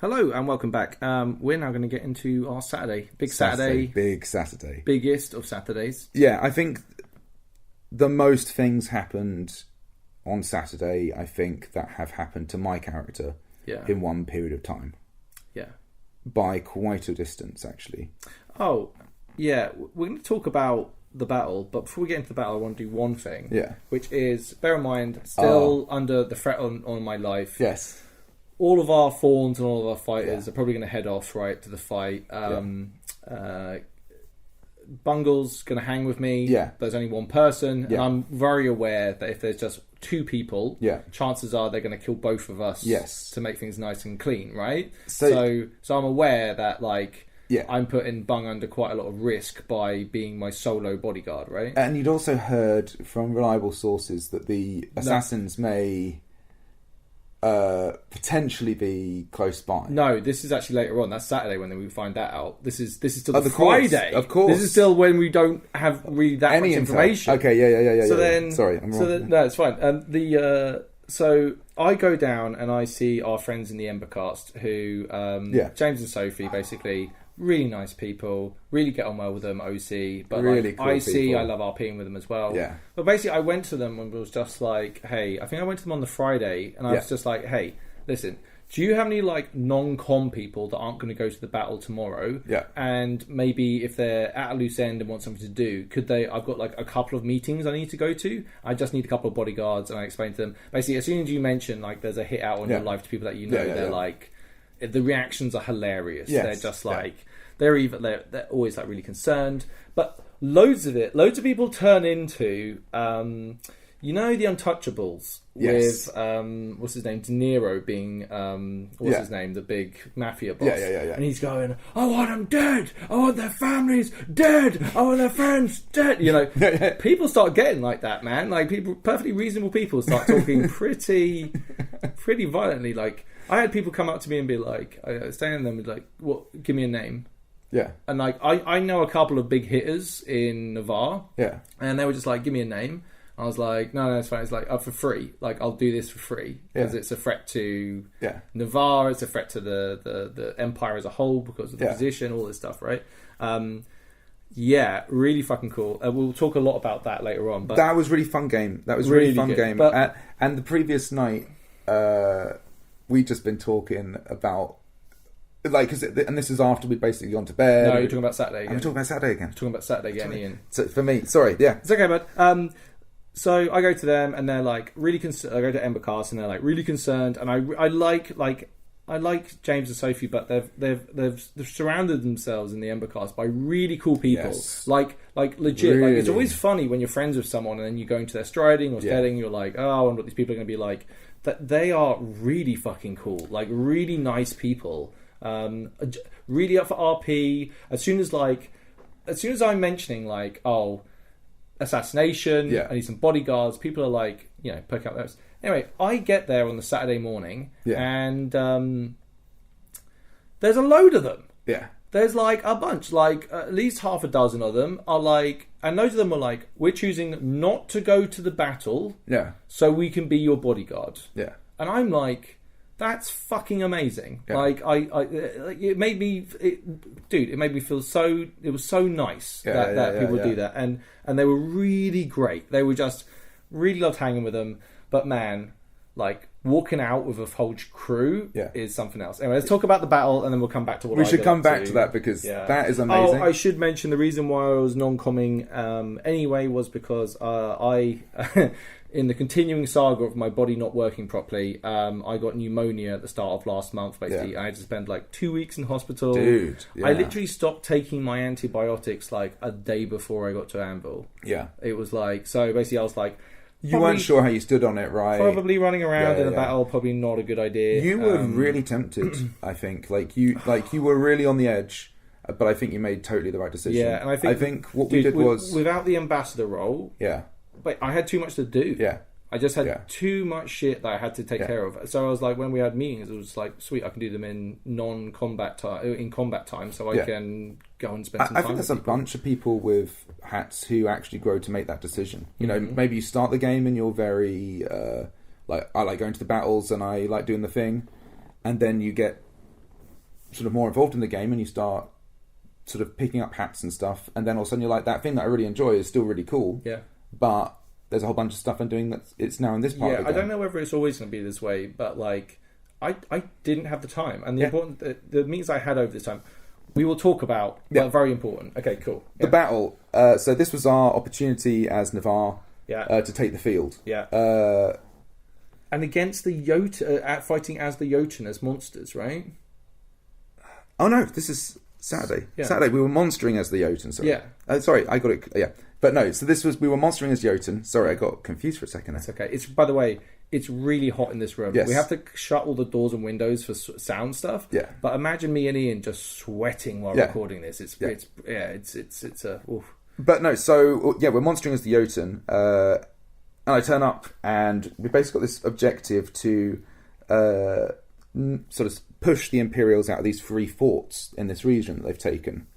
Hello and welcome back. We're now going to get into our Saturday. Big Saturday. Big Saturday. Biggest of Saturdays. Yeah, I think the most things happened on Saturday, I think, that have happened to my character in one period of time. Yeah. By quite a distance, actually. Oh, yeah. We're going to talk about the battle, but before we get into the battle, I want to do one thing. Yeah. Which is, bear in mind, still under the threat on my life. Yes. All of our fawns and all of our fighters are probably going to head off right to the fight. Bungle's going to hang with me. Yeah. There's only one person, and I'm very aware that if there's just two people, chances are they're going to kill both of us. Yes. To make things nice and clean, right? So I'm aware that I'm putting Bung under quite a lot of risk by being my solo bodyguard, right? And you'd also heard from reliable sources that the assassins may potentially be close by. No, this is actually later on. That's Saturday when we find that out. This is still the Friday. Of course. This is still when we don't have really that much information. Okay, yeah. So then, sorry, I'm wrong. No, it's fine. So I go down and I see our friends in the Embercast who, James and Sophie, basically really nice people, really get on well with them, OC, but really cool I love RPing with them as well. Yeah. But basically I went to them and was just like, hey, I think I went to them on the Friday and I was just like, hey, listen, do you have any non-com people that aren't going to go to the battle tomorrow? Yeah. And maybe if they're at a loose end and want something to do, I've got a couple of meetings I need to go to. I just need a couple of bodyguards, and I explained to them, basically as soon as you mention there's a hit out on your life to people that you know, they're the reactions are hilarious. Yes. They're just they're always really concerned. But loads of people turn into the Untouchables with what's his name, De Niro being his name, the big mafia boss. Yeah. And he's going, I want them dead. I want their families dead. I want their friends dead. People start getting like that, man. People, perfectly reasonable people, start talking pretty violently. I had people come up to me and be like, I was saying to them, what? Give me a name. Yeah. And I know a couple of big hitters in Navarre. Yeah. And they were just give me a name. I was like, no, it's fine. It's for free. I'll do this for free because it's a threat to Navarre. It's a threat to the empire as a whole because of the position, all this stuff, right? Really fucking cool. We'll talk a lot about that later on. But that was really fun game. That was really fun game. But, and the previous night, we'd just been talking about and this is after we'd basically gone to bed. No, you're talking about Saturday again. I'm talking about Saturday again. Talking about Saturday again, Ian. So for me, sorry, yeah. It's okay, bud. So I go to them and they're really concerned. I go to Embercast and they're really concerned. And I like James and Sophie, but they've surrounded themselves in the Embercast by really cool people. Yes. Legit. Really. It's always funny when you're friends with someone and then you go into their striding or steading. You're like, oh, I wonder what these people are going to be like. That they are really fucking cool. Really nice people. Really up for RP. As soon as I'm mentioning assassination, I need some bodyguards, people are poke out those. Anyway, I get there on the Saturday morning and there's a load of them. Yeah. There's a bunch, at least half a dozen of them are and those of them were we're choosing not to go to the battle so we can be your bodyguard. Yeah. And I'm that's fucking amazing. Yeah. It made me, it made me feel so. It was so nice that people do that, and they were really great. They were just really loved hanging with them. But man, walking out with a whole crew is something else. Anyway, let's talk about the battle, and then we'll come back to what we should come back to that because that is amazing. Oh, I should mention the reason why I was non-comming anyway was because I. In the continuing saga of my body not working properly, I got pneumonia at the start of last month, basically. I had to spend 2 weeks in hospital. Dude, I literally stopped taking my antibiotics a day before I got to Anvil. Yeah. It was so basically I was you weren't sure how you stood on it, right? Probably running around in a battle, probably not a good idea. You were really tempted, I think. You were really on the edge, but I think you made totally the right decision. Yeah, and I think what we did was... Without the ambassador role... Yeah. But I had too much to do. Yeah. I just had too much shit that I had to take care of. So I was when we had meetings, it was sweet, I can do them in non-combat time, in combat time, so I can go and spend some time. I think there's a bunch of people with hats who actually grow to make that decision. Maybe you start the game and you're very I like going to the battles and I like doing the thing, and then you get sort of more involved in the game and you start sort of picking up hacks and stuff, and then all of a sudden you're like, that thing that I really enjoy is still really cool. Yeah. But there's a whole bunch of stuff I'm doing that it's now in this part of the game. I don't know whether it's always going to be this way, but like, I didn't have the time, and the meetings I had over this time, we will talk about, but very important. Okay, cool. The battle. So this was our opportunity as Navarre to take the field. Yeah. And against the Jotun, fighting as the Jotun as monsters, right? Oh no, this is Saturday. Yeah. Saturday, we were monstering as the Jotun. Sorry. Yeah. Sorry, I got it. Yeah. But no, so we were monstering as Jotun. Sorry, I got confused for a second. It's okay. By the way, it's really hot in this room. Yes. We have to shut all the doors and windows for sound stuff. Yeah. But imagine me and Ian just sweating while recording this. It's a. Oof. But no, so we're monstering as the Jotun, and I turn up, and we basically got this objective to sort of push the Imperials out of these 3 forts in this region that they've taken,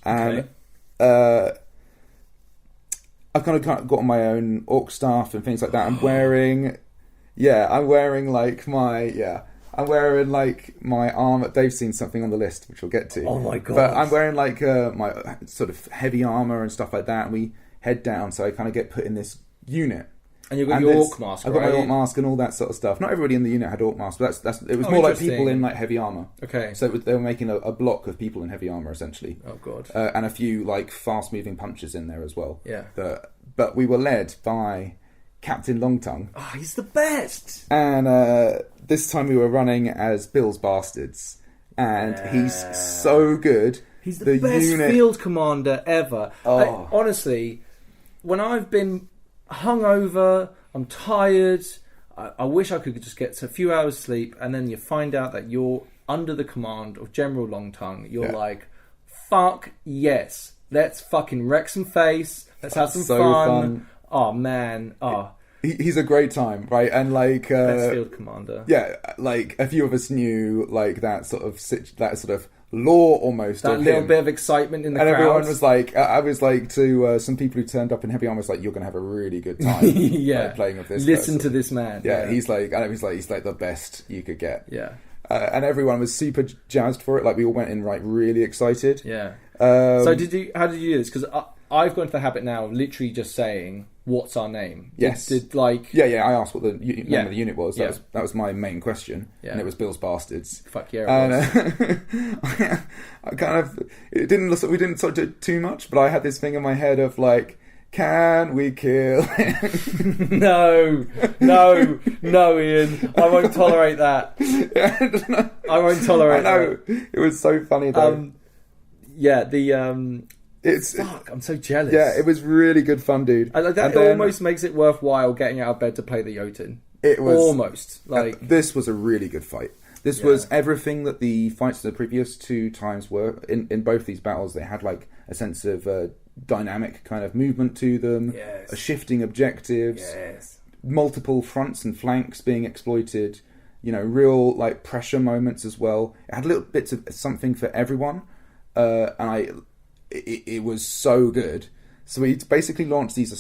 and I've kind of got my own orc staff and things like that. I'm wearing like my armor. Dave's seen something on the list, which we'll get to. Oh my god! But I'm wearing like my sort of heavy armor and stuff like that. And we head down, so I kind of get put in this unit. And you've got your orc mask, I've got my orc mask and all that sort of stuff. Not everybody in the unit had orc masks, but it was more like people in like heavy armor. Okay. So they were making a block of people in heavy armor essentially. Oh god. And a few like fast-moving punches in there as well. Yeah. But we were led by Captain Longtongue. Oh, he's the best. And this time we were running as Bill's Bastards, and he's so good. He's the best field commander ever. Oh. Honestly, when I've been hungover, I'm tired, I wish I could just get a few hours sleep, and then you find out that you're under the command of General Longtongue. You're like, fuck yes, let's fucking wreck some face, let's have some fun. Oh man, he's a great time, right? And like best field commander. Yeah, like a few of us knew like that sort of lore almost. That little bit of excitement in the crowd. And everyone was like, I was like to some people who turned up in heavy armor, was like, you're going to have a really good time like, playing with this Listen person. to this man. Yeah, he's like the best you could get. Yeah. And everyone was super jazzed for it. Like we all went in like really excited. Yeah. So how did you do this? Because I've got into the habit now of literally just saying, what's our name? Yes. I asked what the name of the unit was. That was my main question. Yeah. And it was Bill's Bastards. Fuck yeah. I kind of we didn't sort of do too much, but I had this thing in my head of like, can we kill him? No, Ian. I won't tolerate that. I won't tolerate that. It was so funny though. Fuck, I'm so jealous. Yeah, it was really good fun, dude. That almost makes it worthwhile getting out of bed to play the Jotun. It was almost like this was a really good fight. This was everything that the fights of the previous 2 times were. In both these battles, they had like a sense of dynamic kind of movement to them, a shifting objectives, multiple fronts and flanks being exploited. You know, real like pressure moments as well. It had little bits of something for everyone, and It was so good. So we basically launched these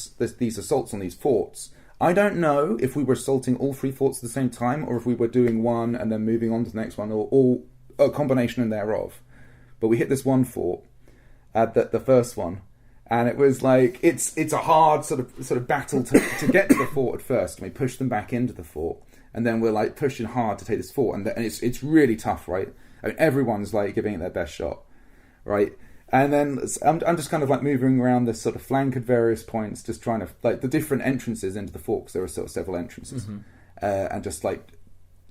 assaults on these forts. I don't know if we were assaulting all 3 forts at the same time, or if we were doing one and then moving on to the next one, or a combination thereof. But we hit this one fort, the first one, and it was like it's a hard sort of battle to get to the fort at first. And we pushed them back into the fort, and then we're like pushing hard to take this fort, and it's really tough, right? I mean, everyone's like giving it their best shot, right? And then I'm just kind of like moving around this sort of flank at various points, just trying to like the different entrances into the fort, because there are sort of several entrances, and just like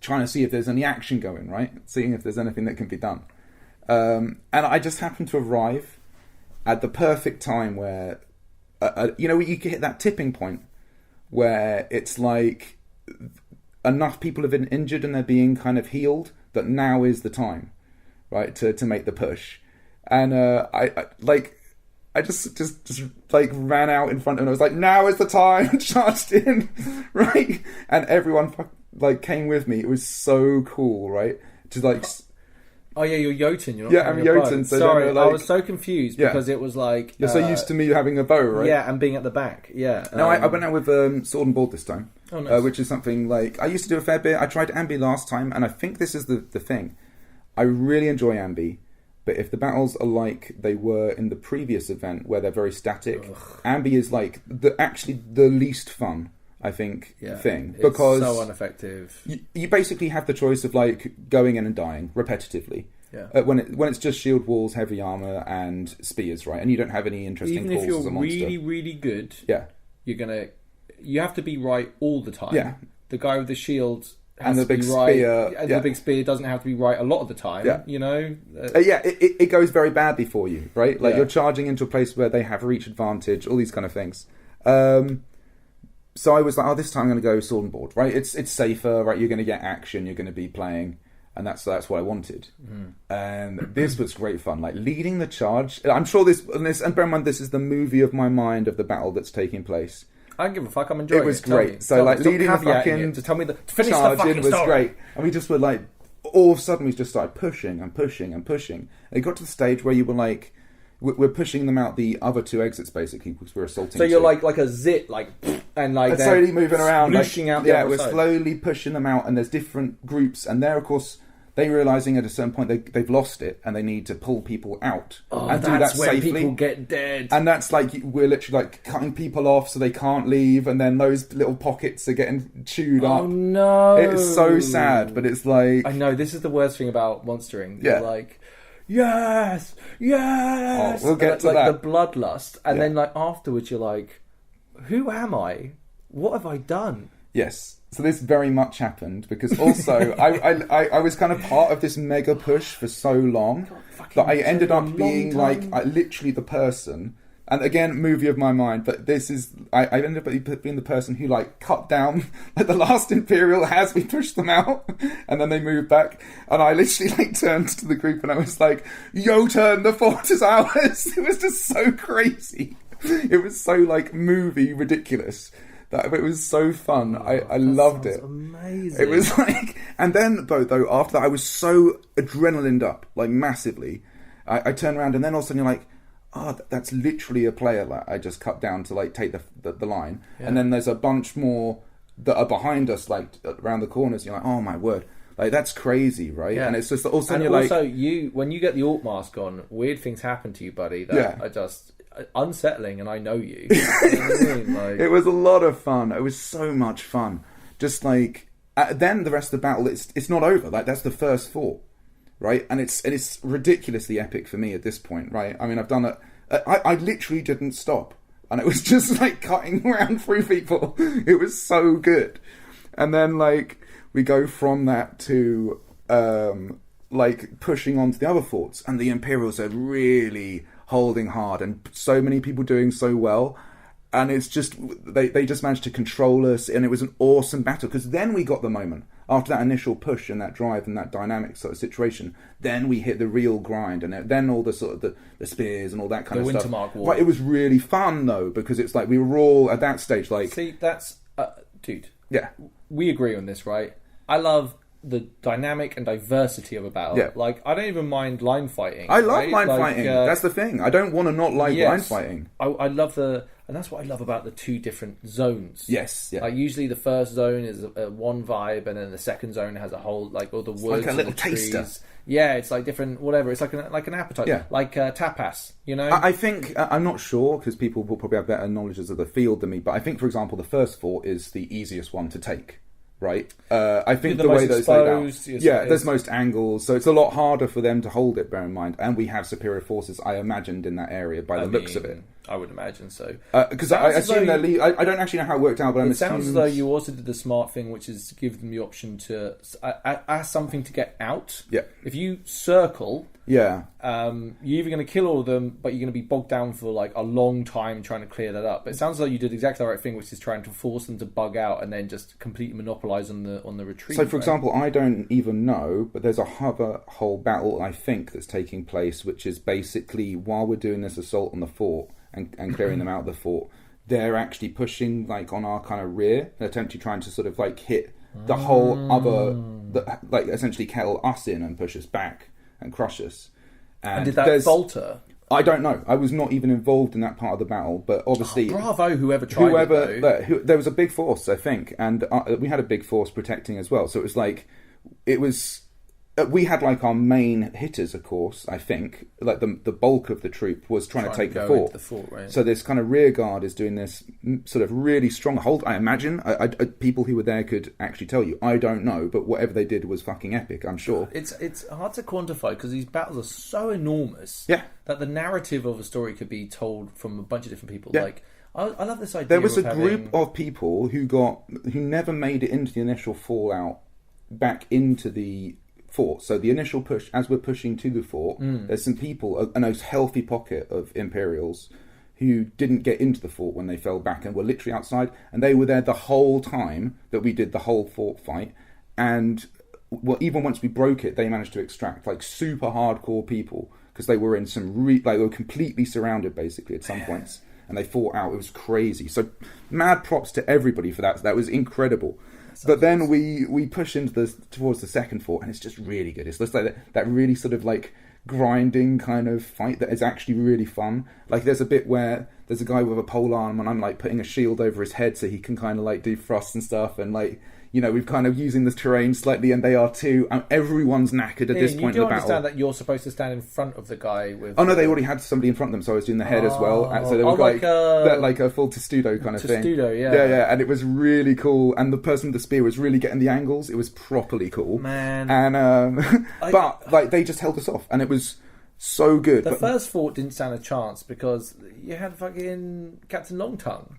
trying to see if there's any action going, right? Seeing if there's anything that can be done. And I just happened to arrive at the perfect time where, you can hit that tipping point where it's like enough people have been injured and they're being kind of healed, that now is the time, right, to make the push. And I just like ran out in front, and I was like, now is the time, charged in, right? And everyone like came with me. It was so cool, right? To like, oh yeah, you're Jotun. You're not I'm Jotun. So sorry, I was so confused because it was like you're so used to me having a bow, right? Yeah, and being at the back. Yeah. No, I went out with sword and board this time, nice. Which is something like I used to do a fair bit. I tried ambi last time, and I think this is the thing. I really enjoy Ambi, but if the battles are like they were in the previous event, where they're very static, Ambi is like the least fun, I think, thing. Because it's so ineffective. You basically have the choice of like going in and dying repetitively. Yeah. When it's just shield walls, heavy armor, and spears, right? And you don't have any interesting calls as a monster. Even if you're really, really good, you have to be right all the time. Yeah. The guy with the shield and the big spear, and the big spear doesn't have to be right a lot of the time. Yeah. You know. It goes very badly for you, right? Like you're charging into a place where they have reach advantage, all these kind of things. So I was like, this time I'm going to go sword and board, right? It's safer, right? You're going to get action, you're going to be playing, and that's what I wanted. And this was great fun, like leading the charge. I'm sure this, and bear in mind, this is the movie of my mind of the battle that's taking place. I don't give a fuck. I'm enjoying it. It was great. So like leading the fucking to tell me finish charge the fucking in was story. great, and we just were like, all of a sudden we just started pushing and pushing and pushing. And it got to the stage where you were like, we're pushing them out the other two exits basically because we're assaulting. So you're like a zit, and like they're slowly moving around, pushing out. We're slowly pushing them out, and there's different groups, and they're of course. They realising at a certain point they've lost it and they need to pull people out and do that that's when safely. People get dead, and that's like we're literally like cutting people off so they can't leave, and then those little pockets are getting chewed up. Oh no! It's so sad, but it's like I know this is the worst thing about monstering. Yeah. You're like yes. Oh, we'll get to like that. the bloodlust, and then like afterwards you're like, who am I? What have I done? Yes. So this very much happened because also I was kind of part of this mega push for so long that I ended up being like literally the person. And again, movie of my mind, but this is I ended up being the person who like cut down like the last Imperial as we pushed them out, and then they moved back. And I literally like turned to the group and I was like, "Yo, turn, the fort is ours." It was just so crazy. It was so like movie ridiculous. It was so fun. I loved it. Amazing. It was like, and then though after that I was so adrenalined up, like massively. I turned around and then all of a sudden you're like, that's literally a player that I just cut down to like take the line. Yeah. And then there's a bunch more that are behind us, like around the corners. You're like, oh my word, like that's crazy, right? Yeah. And it's just all of a sudden and you're also like, when you get the Orc mask on, weird things happen to you, buddy. That are just unsettling, and I know you. You know what I mean? Like, it was a lot of fun. It was so much fun. Just like then the rest of the battle, it's not over. Like that's the first fort, right? And it's ridiculously epic for me at this point, right? I mean, I've done it. I literally didn't stop, and it was just like cutting around through people. It was so good. And then like we go from that to like pushing on to the other forts, and the Imperials are really holding hard, and so many people doing so well, and it's just they just managed to control us, and it was an awesome battle because then we got the moment after that initial push and that drive and that dynamic sort of situation. Then we hit the real grind, and then all the sort of the spears and all that kind of stuff. Wintermark War. Right, it was really fun though because it's like we were all at that stage like. See, that's dude. Yeah, we agree on this, right? I love the dynamic and diversity of a battle. Yeah. Like, I don't even mind line fighting. I love line fighting. That's the thing. I don't want to not like line fighting. I love and that's what I love about the two different zones. Yes. Yeah. Like, usually the first zone is one vibe, and then the second zone has a whole, like, all the woods, like a little the trees. taster. Yeah, it's like different, whatever. It's like an appetite. Yeah. Like tapas, you know? I think, I'm not sure, because people will probably have better knowledges of the field than me, but I think, for example, the first fort is the easiest one to take. Right, I think the way those laid out, there's most angles, so it's a lot harder for them to hold it. Bear in mind, and we have superior forces, I imagined, in that area by the looks of it. I would imagine so. Because I assume they're I don't actually know how it worked out, but it sounds as though you also did the smart thing, which is give them the option to ask something to get out. Yeah. If you circle, yeah, you're either going to kill all of them, but you're going to be bogged down for like a long time trying to clear that up. But it sounds like you did exactly the right thing, which is trying to force them to bug out and then just completely monopolize on the retreat. So, for example, I don't even know, but there's a whole battle I think that's taking place, which is basically while we're doing this assault on the fort and clearing them out of the fort, they're actually pushing like on our kind of rear and attempting trying to sort of like hit the whole other, like essentially kettle us in and push us back and crush us. And did that falter? I don't know. I was not even involved in that part of the battle, but obviously, bravo whoever tried it. There was a big force, I think, and we had a big force protecting as well. So it was like it was we had like our main hitters, of course. I think like the bulk of the troop was trying to take the fort. Right? So this kind of rear guard is doing this sort of really strong hold. I imagine people who were there could actually tell you. I don't know, but whatever they did was fucking epic. I'm sure. It's hard to quantify because these battles are so enormous. Yeah. That the narrative of a story could be told from a bunch of different people. Yeah. Like I love this idea. There was a group of people who never made it into the initial fallout back into the fort. So the initial push, as we're pushing to the fort, there's some people, a nice healthy pocket of Imperials who didn't get into the fort when they fell back and were literally outside, and they were there the whole time that we did the whole fort fight. And even once we broke it, they managed to extract like super hardcore people because they were in some they were completely surrounded basically at some points, and they fought out. It was crazy. So mad props to everybody for that. That was incredible. But then we push towards the second fort, and it's just really good. It's just like that really sort of like grinding kind of fight that is actually really fun. Like there's a bit where there's a guy with a pole arm, and I'm like putting a shield over his head so he can kind of like do thrusts and stuff, and like, you know, we've kind of using the terrain slightly, and they are too. Everyone's knackered at this point in the battle. You do understand that you're supposed to stand in front of the guy with... Oh no, they already had somebody in front of them, so I was doing the head as well. So there was like a full testudo kind of thing. Testudo, yeah. Yeah, and it was really cool. And the person with the spear was really getting the angles. It was properly cool. Man. And but like they just held us off, and it was so good. The first fort didn't stand a chance because you had fucking Captain Longtongue.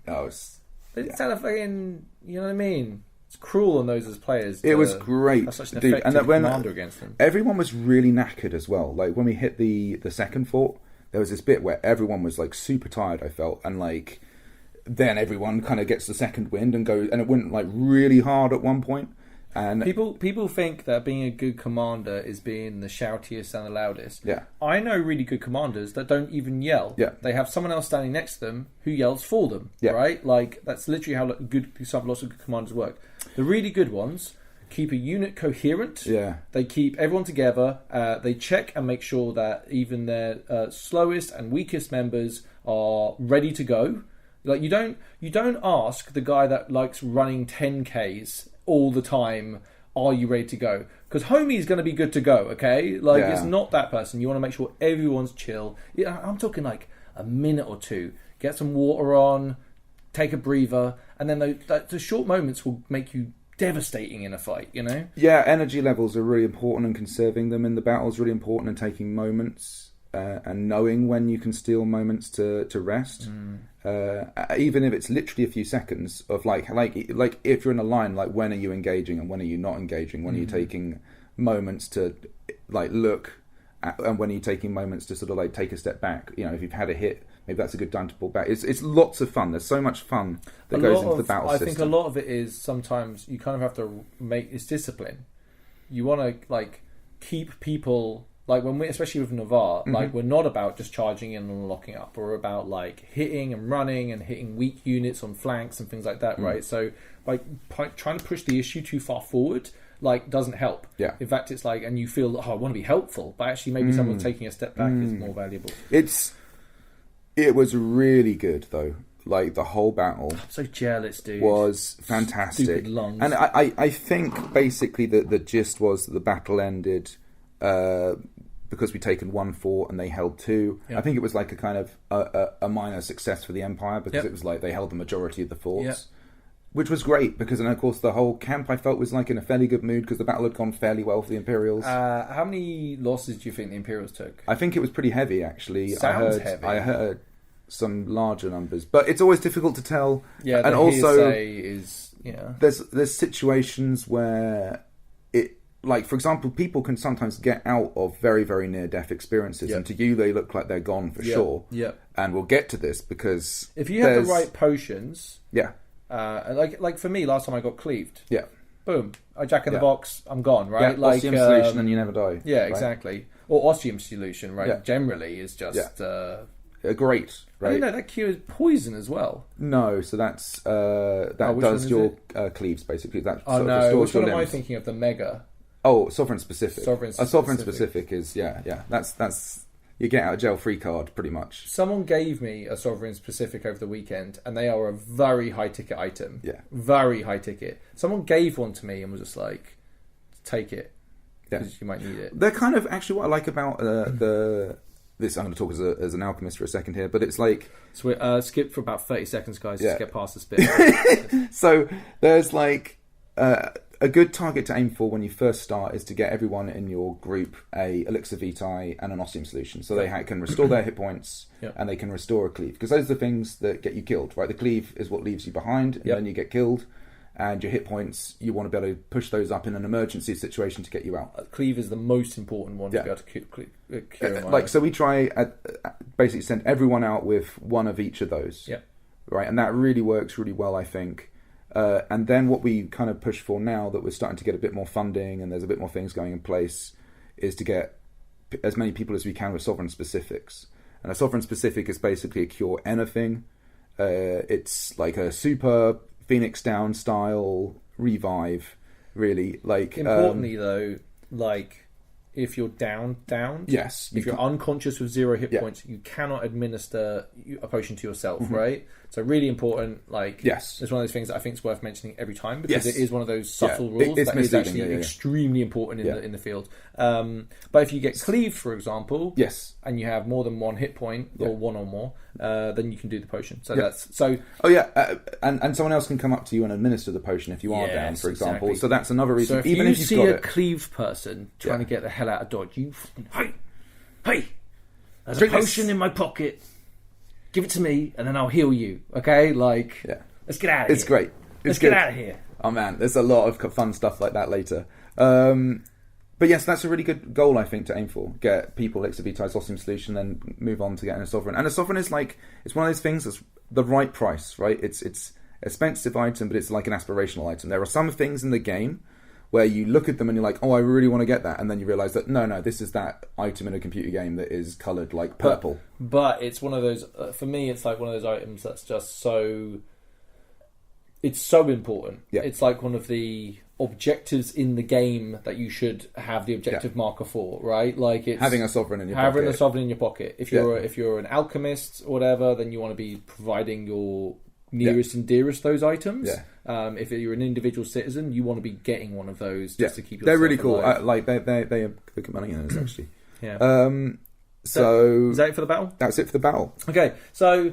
They didn't stand a fucking... You know what I mean? It's cruel on those as players. It was great, such an dude. effective commander against them. Everyone was really knackered as well. Like when we hit the second fort, there was this bit where everyone was like super tired. I felt, and like then everyone kind of gets the second wind and goes, and it went like really hard at one point. And people think that being a good commander is being the shoutiest and the loudest. Yeah, I know really good commanders that don't even yell. Yeah, they have someone else standing next to them who yells for them. Yeah, right. Like that's literally how lots of good commanders work. The really good ones keep a unit coherent. Yeah, they keep everyone together. They check and make sure that even their slowest and weakest members are ready to go. Like you don't ask the guy that likes running 10Ks all the time, are you ready to go? Because homie's going to be good to go, okay? Like, it's not that person. You want to make sure everyone's chill. Yeah, I'm talking like a minute or two. Get some water on, take a breather, and then the short moments will make you devastating in a fight, you know? Yeah, energy levels are really important, and conserving them in the battle is really important, and taking moments and knowing when you can steal moments to rest. Even if it's literally a few seconds of like if you're in a line, like when are you engaging and when are you not engaging? When are you taking moments to like look at, and when are you taking moments to sort of like take a step back? You know, if you've had a hit, maybe that's a good time to pull back. It's lots of fun. There's so much fun that goes into the battle system. I think a lot of it is sometimes you kind of have to make it's discipline. You want to like keep people. Like when especially with Navarre, like we're not about just charging in and locking up. We're about like hitting and running and hitting weak units on flanks and things like that, right? So like trying to push the issue too far forward, like doesn't help. Yeah. In fact, it's like, and you feel, I want to be helpful, but actually maybe someone taking a step back is more valuable. It was really good though. Like the whole battle, I'm so jealous, dude. Was fantastic. Stupid lungs. And I think basically that the gist was that the battle ended. Because we'd taken one fort and they held two. Yep. I think it was like a kind of a minor success for the Empire because it was like they held the majority of the forts, which was great because, and of course, the whole camp I felt was like in a fairly good mood because the battle had gone fairly well for the Imperials. How many losses do you think the Imperials took? I think it was pretty heavy, actually. Sounds heavy. I heard some larger numbers, but it's always difficult to tell. Yeah, and also there's situations where it. Like, for example, people can sometimes get out of very, very near-death experiences, and to you, they look like they're gone for sure. Yeah. And we'll get to this because if you have the right potions, like for me, last time I got cleaved, boom, I jack in the box, I'm gone, right? Yeah, like Ostium solution, and you never die. Yeah, right? Exactly. Or Ostium solution, right? Yeah. Generally, is just great. Right? I didn't know that cures poison as well. No, so that's does your cleaves basically. That no, which one am I thinking of? The Mega. Oh, Sovereign Specific. Sovereign Specific is that's you get out of jail free card pretty much. Someone gave me a Sovereign Specific over the weekend, and they are a very high ticket item. Yeah, very high ticket. Someone gave one to me and was just like, "Take it." because you might need it. They're kind of actually what I like about this. I'm going to talk as an alchemist for a second here, but it's like so we skip for about 30 seconds, guys. Just get past this bit. So there's like a good target to aim for when you first start is to get everyone in your group a elixir vitae and an ostium solution, so they can restore their hit points and they can restore a cleave, because those are the things that get you killed, right? The cleave is what leaves you behind, and then you get killed. And your hit points, you want to be able to push those up in an emergency situation to get you out. Cleave is the most important one to be able to cure. So we try basically send everyone out with one of each of those. Yeah. Right, and that really works really well, I think. And then what we kind of push for now that we're starting to get a bit more funding and there's a bit more things going in place is to get as many people as we can with sovereign specifics. And a sovereign specific is basically a cure anything. It's like a super Phoenix Down style revive, really. Like importantly though, like if you're down, yes, if you're unconscious with 0 hit points, you cannot administer a potion to yourself, right? So really important. Like, yes, it's one of those things that I think is worth mentioning every time, because it is one of those subtle rules that is actually extremely important in the field. But if you get cleave, for example, and you have more than 1 hit point or 1 or more, then you can do the potion. So that's so. Oh yeah, and someone else can come up to you and administer the potion if you are down, for example. Exactly. So that's another reason. So if even you if you've see got a cleave person trying to get the hell out of Dodge, hey, there's a potion in my pocket. Give it to me, and then I'll heal you. Okay, like let's get out of here. It's great. Let's get out of here. Oh man, there's a lot of fun stuff like that later. But yes, that's a really good goal, I think, to aim for. Get people elixir vitae, ostium solution, then move on to getting a sovereign. And a sovereign is like, it's one of those things that's the right price, right? It's an expensive item, but it's like an aspirational item. There are some things in the game where you look at them and you're like, oh, I really want to get that. And then you realise that, no, this is that item in a computer game that is coloured like purple. But it's one of those, for me, it's like one of those items that's just so... It's so important. Yeah. It's like one of the objectives in the game that you should have the objective marker for, right? Like it's having a sovereign in your pocket. Having a sovereign in your pocket. If you're an alchemist or whatever, then you want to be providing your nearest and dearest those items. Yeah. If you're an individual citizen, you want to be getting one of those just to keep yourself They're really cool. alive. They have good money in this, actually. Yeah. So is that it for the battle? That's it for the battle. Okay, so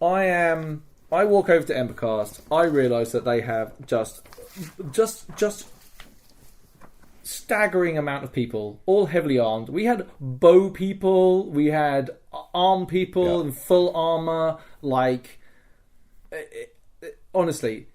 I walk over to Embercast. I realise that they have just staggering amount of people, all heavily armed. We had bow people, we had armed people in full armour. Like, honestly,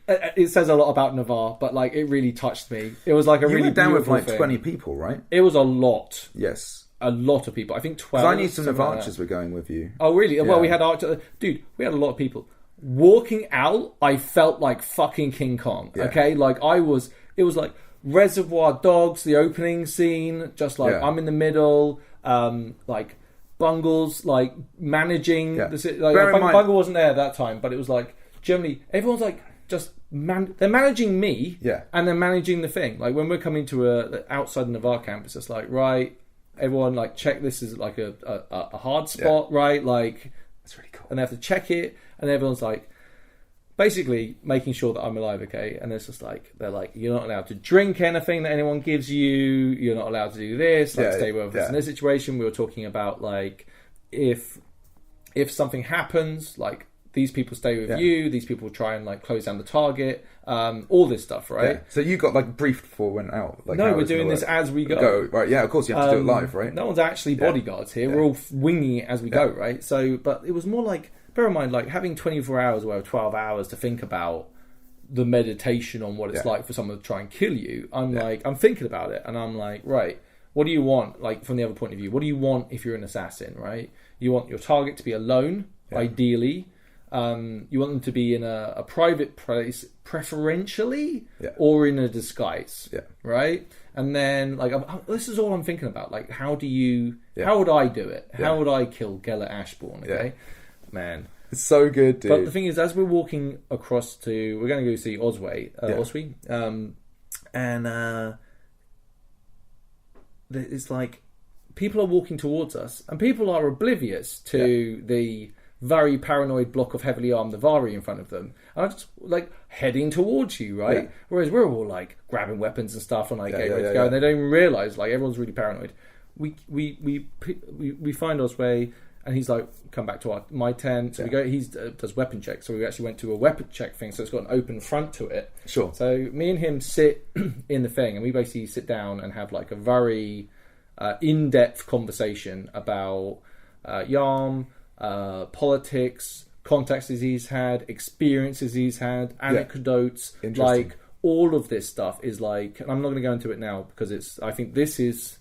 it says a lot about Navarre, but like it really touched me. It was like a really went down with beautiful like 20 people, right? It was a lot. Yes. A lot of people. I think 12. Because I knew some of archers were going with you. Oh, really? Yeah. Well, we had archers. Dude, we had a lot of people. Walking out, I felt like fucking King Kong. Yeah. Okay? Like, it was like Reservoir Dogs, the opening scene, just like I'm in the middle, like Bungle's like managing the city. Like, Bungle wasn't there at that time, but it was like generally everyone's like just they're managing me, and they're managing the thing. Like when we're coming to outside the Navarre camp, it's just like, right, everyone like check this is like a hard spot, right? Like that's really cool. And they have to check it, and everyone's like basically making sure that I'm alive, okay? And it's just like they're like, you're not allowed to drink anything that anyone gives you. You're not allowed to do this. Like stay with us in this situation. We were talking about like if something happens, like these people stay with you. These people try and like close down the target. All this stuff, right? Yeah. So you got like briefed before we went out. Like, no, we're doing this as we go. Right? Yeah, of course you have to do it live, right? No one's actually bodyguards here. We're all winging it as we go, right? So, but it was more like, bear in mind, like having 24 hours or 12 hours to think about the meditation on what it's like for someone to try and kill you. I'm like, I'm thinking about it, and I'm like, right, what do you want? Like from the other point of view, what do you want if you're an assassin, right? You want your target to be alone, ideally. You want them to be in a private place, preferentially, or in a disguise, right? And then, like, this is all I'm thinking about. Like, how would I do it? How would I kill Gellert Ashbourne? Okay, man, it's so good, dude. But the thing is, as we're walking across we're going to go see Oswey, and it's like people are walking towards us, and people are oblivious to the very paranoid block of heavily armed Navari in front of them. And I just like heading towards you, right? Yeah. Whereas we're all like grabbing weapons and stuff and like getting ready to go, and they don't even realise like everyone's really paranoid. We find our way, and he's like, come back to my tent. So we go. He does weapon checks. So we actually went to a weapon check thing. So it's got an open front to it. Sure. So me and him sit in the thing, and we basically sit down and have like a very in-depth conversation about Yarm. Politics, contacts he's had, experiences he's had, anecdotes, like all of this stuff is like, and I'm not going to go into it now because I think this is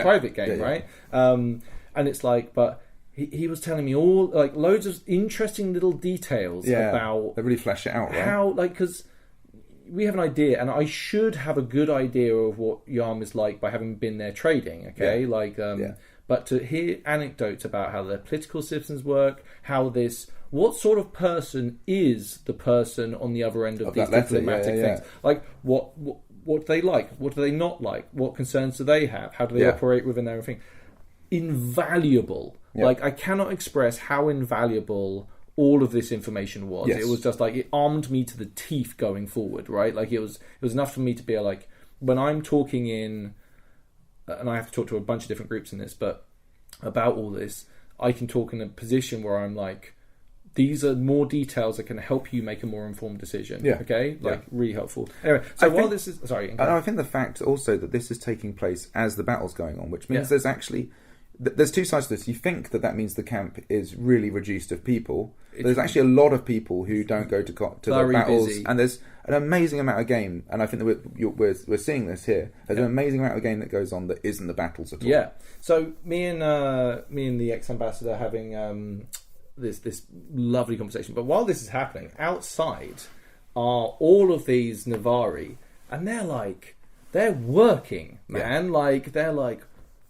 private game, right? And it's like, but he was telling me all like loads of interesting little details about they really flesh it out, right? How like because we have an idea, and I should have a good idea of what Yarm is like by having been there trading. Okay, But to hear anecdotes about how their political systems work, what sort of person is the person on the other end of these diplomatic things? Like, what do they like? What do they not like? What concerns do they have? How do they operate within their own thing? Invaluable. Like, I cannot express how invaluable all of this information was. It was just like, it armed me to the teeth going forward, right? Like, it was enough for me to be like, when I'm talking in... and I have to talk to a bunch of different groups in this, but about all this, I can talk in a position where I'm like, these are more details that can help you make a more informed decision. Yeah. Okay? Like, really helpful. Anyway, so while this is... Sorry. I think the fact also that this is taking place as the battle's going on, which means there's actually... There's two sides to this. You think that means the camp is really reduced of people. There's actually a lot of people who don't go to the battles, busy. And there's an amazing amount of game. And I think that we're seeing this here. There's an amazing amount of game that goes on that isn't the battles at all. Yeah. So me and the ex-ambassador having this lovely conversation. But while this is happening, outside are all of these Navari, and they're working, man. Like they're like,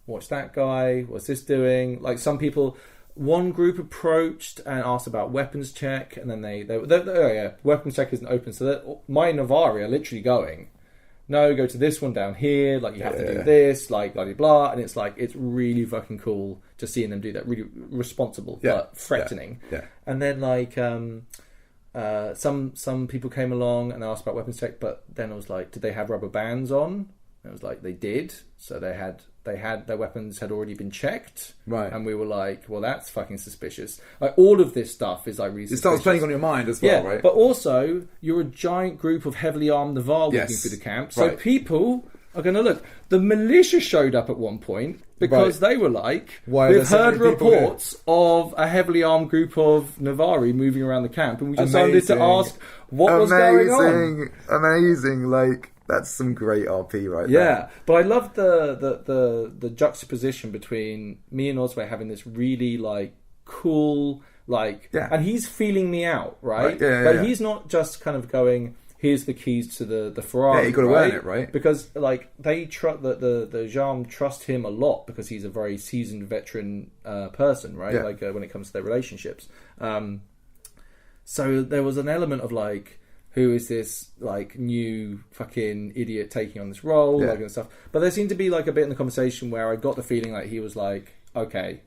watch that guy, what's this doing? Like some people, one group approached and asked about weapons check, and then weapons check isn't open. So my Navari are literally going, no, go to this one down here, like you have to do this, like blah, blah, blah. And it's like, it's really fucking cool just seeing them do that, really responsible, but threatening. Yeah. And then like, some people came along and they asked about weapons check, but then I was like, did they have rubber bands on? And it was like, they did. So they had their weapons had already been checked, right? And we were like, well, that's fucking suspicious. Like all of this stuff is like really suspicious. It starts playing on your mind as well, right? But also, you're a giant group of heavily armed Navar walking through the camp, so people are going to look. The militia showed up at one point because they were like, we've heard reports of a heavily armed group of Navari moving around the camp, and we decided to ask what was going on. Amazing, like. That's some great RP right there. Yeah, but I love the juxtaposition between me and Osway having this really like cool and he's feeling me out, right? But he's not just kind of going, here's the keys to the Ferrari. Yeah, you got to earn it, right? Because like the Jarm trust him a lot because he's a very seasoned veteran person, right? Like when it comes to their relationships. So there was an element of like, who is this like new fucking idiot taking on this role, like and stuff. But there seemed to be like a bit in the conversation where I got the feeling like he was like, okay,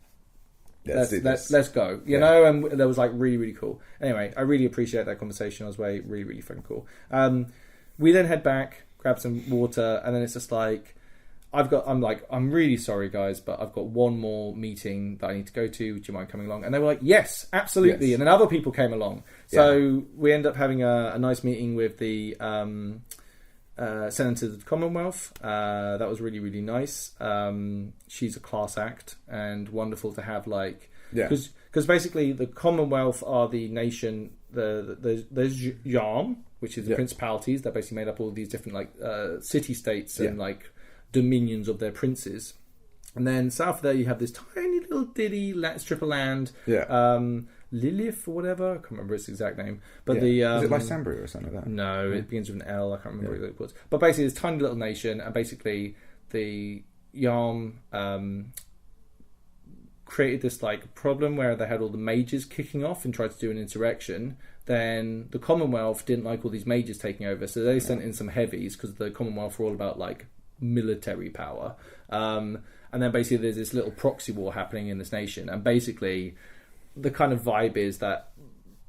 let's go, you know. And that was like really, really cool. Anyway, I really appreciate that conversation. It was really, really fucking cool. We then head back, grab some water, and then it's just like, I'm really sorry guys, but I've got one more meeting that I need to go to. Do you mind coming along? And they were like, yes, absolutely. Yes. And then other people came along. So we end up having a nice meeting with the Senator of the Commonwealth. That was really, really nice. She's a class act and wonderful to have because basically the Commonwealth are the nation, there's Yarm, which is the principalities that basically made up all these different city-states and dominions of their princes. And then south of there you have this tiny little ditty strip of land, Lilith or whatever, I can't remember its exact name, but is it Lysambria or something like that? No, it begins with an L, I can't remember what it was. But basically this tiny little nation, and basically the Yarm created this problem where they had all the mages kicking off and tried to do an insurrection. Then the Commonwealth didn't like all these mages taking over, so they sent in some heavies because the Commonwealth were all about military power, and then basically there's this little proxy war happening in this nation, and basically the kind of vibe is that,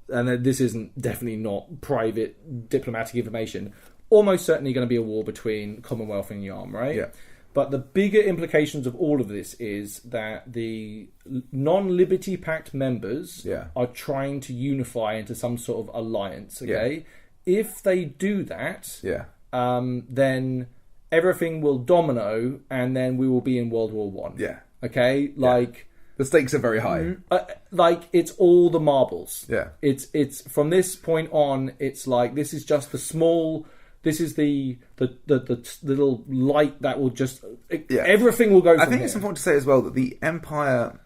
and this isn't definitely not private diplomatic information, almost certainly going to be a war between Commonwealth and Yarm, right? Yeah. But the bigger implications of all of this is that the non-Liberty Pact members are trying to unify into some sort of alliance, okay? Yeah. If they do that, then everything will domino, and then we will be in World War One. Yeah. Okay? Like... The stakes are very high. Like, it's all the marbles. Yeah. It's from this point on, it's like, this is just the small... This is the little light that will just... Everything will go from I think here. it's important to say as well that the Empire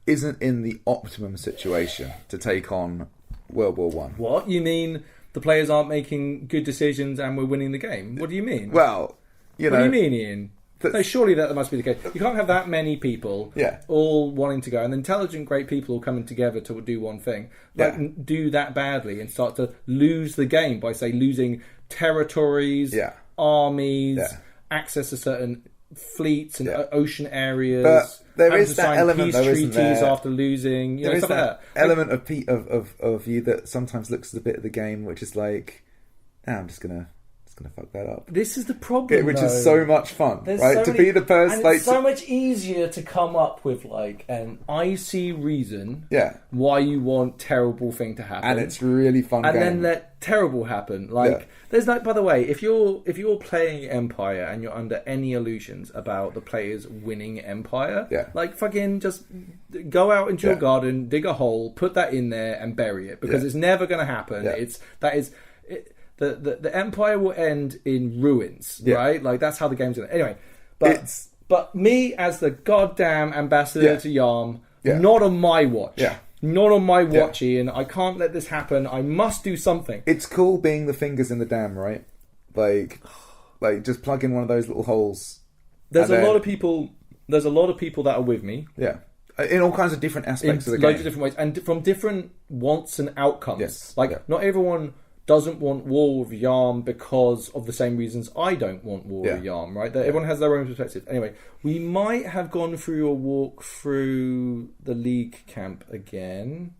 isn't in the optimum situation to take on World War One. What? You mean the players aren't making good decisions and we're winning the game? What do you mean? Well, you know... What do you mean, Ian? No, surely that must be the case. You can't have that many people all wanting to go, and intelligent, great people all coming together to do one thing. Do that badly and start to lose the game by, say, losing territories, armies, access to certain fleets and ocean areas. But there is that element, peace treaties after losing. There is that element of you that sometimes looks at a bit of the game, which is like, I'm just gonna fuck that up. This is the problem, which is so much fun, right? To be the person, and it's so much easier to come up with like an icy reason, why you want terrible thing to happen, and it's really fun, and then let terrible happen. Like, there's like, by the way, if you're playing Empire and you're under any illusions about the players winning Empire, like fucking just go out into your garden, dig a hole, put that in there, and bury it, because it's never going to happen. The Empire will end in ruins, right? Like, that's how the game's going to... Anyway, but me as the goddamn ambassador to Yarm, not on my watch. Not on my watch, Ian. I can't let this happen. I must do something. It's cool being the fingers in the dam, right? Like just plug in one of those little holes. There's a lot of people that are with me. Yeah. In all kinds of different aspects of the game. Loads of different ways. And from different wants and outcomes. Not everyone... doesn't want war with Yarm because of the same reasons I don't want war with Yarm, right? Everyone has their own perspective. Anyway, we might have gone through a walk through the League camp again.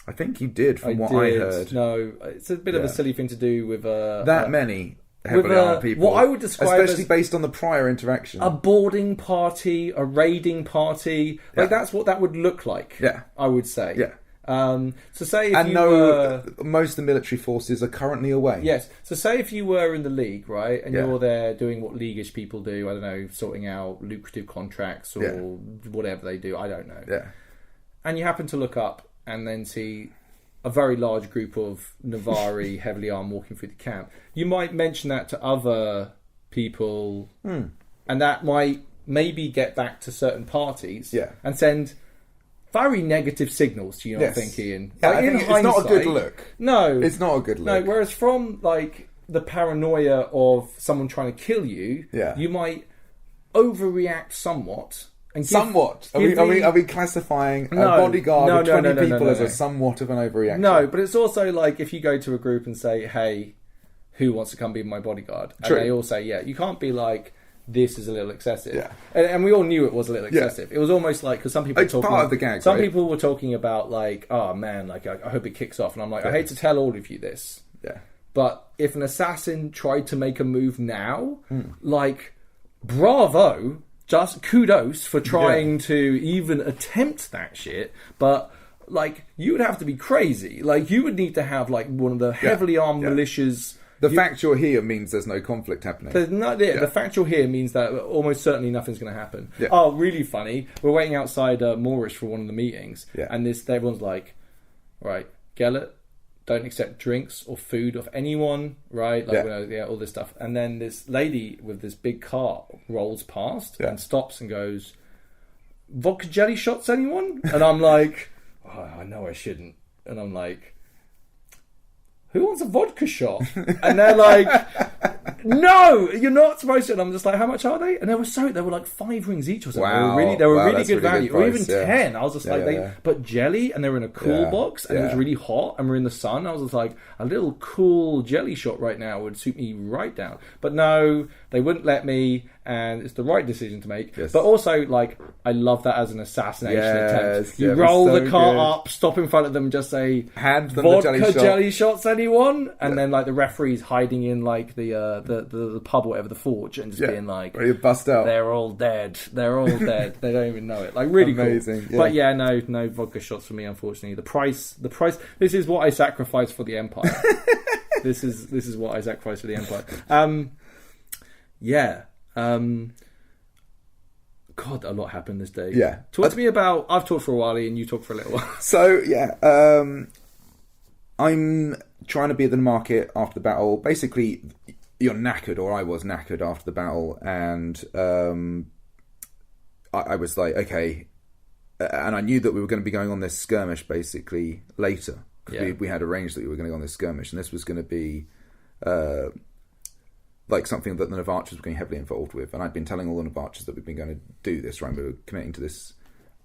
I think you did, from what I heard. No, it's a bit of a silly thing to do with... many heavily armed people. What I would describe especially based on the prior interaction. A boarding party, a raiding party. Like, that's what that would look like, I would say. Yeah. So say if most of the military forces are currently away. Yes. So say if you were in the League, right, and you're there doing what Leaguish people do, I don't know, sorting out lucrative contracts or whatever they do, I don't know. Yeah. And you happen to look up and then see a very large group of Navari heavily armed walking through the camp. You might mention that to other people, and that might maybe get back to certain parties and send very negative signals, do you not think, Ian? Yeah, like, it's not a good look. No. It's not a good look. No, whereas from, like, the paranoia of someone trying to kill you, you might overreact somewhat. And Are we classifying a bodyguard of 20 people as a somewhat of an overreaction? No, but it's also like if you go to a group and say, hey, who wants to come be my bodyguard? True. And they all say, you can't be like... this is a little excessive. Yeah. And we all knew it was a little excessive. It was almost like, because some people it's part of the gag, some people were talking about like, oh man, like I hope it kicks off. And I'm like, I hate to tell all of you this. Yeah. But if an assassin tried to make a move now, like, bravo, just kudos for trying to even attempt that shit. But like, you would have to be crazy. Like, you would need to have like one of the heavily armed militias. The fact you're here means there's no conflict happening. The fact you're here means that almost certainly nothing's going to happen. Yeah. Oh, really funny. We're waiting outside Moorish for one of the meetings. Yeah. And everyone's like, right, Gellert, don't accept drinks or food of anyone, right? Like, all this stuff. And then this lady with this big cart rolls past and stops and goes, vodka jelly shots, anyone? And I'm like, I know I shouldn't. And I'm like... who wants a vodka shot? And they're like, no, you're not supposed to. And I'm just like, how much are they? And they were like 5 rings each or something. Wow. They were really good value. Price, or even 10. I was just but jelly, and they were in a cool box, and it was really hot, and we're in the sun. I was just like, a little cool jelly shot right now would suit me right down. But no, they wouldn't let me, and it's the right decision to make. Yes. But also, like, I love that as an assassination attempt. You yeah, roll so the car good. up, stop in front of them, just say, Hand them vodka the jelly shots, anyone? And then, like, the referee's hiding in, like, the pub or whatever, the Forge, and just being like, or you bust out. they're all dead. They're all dead. They don't even know it. Like, really Amazing, cool. yeah. But yeah, no vodka shots for me, unfortunately. The price. This is what I sacrifice for the Empire. This is what I sacrifice for the Empire. God, a lot happened this day. Yeah. Talk to me about... I've talked for a while, Ian. You talked for a little while. So, yeah. I'm trying to be at the market after the battle. Basically, you're knackered, or I was knackered after the battle. And I was like, okay. And I knew that we were going to be going on this skirmish, basically, later. Yeah. We had arranged that we were going to go on this skirmish. And this was going to be... like something that the Navarchers were getting heavily involved with, and I'd been telling all the Navarchers that we've been going to do this, right? We were committing to this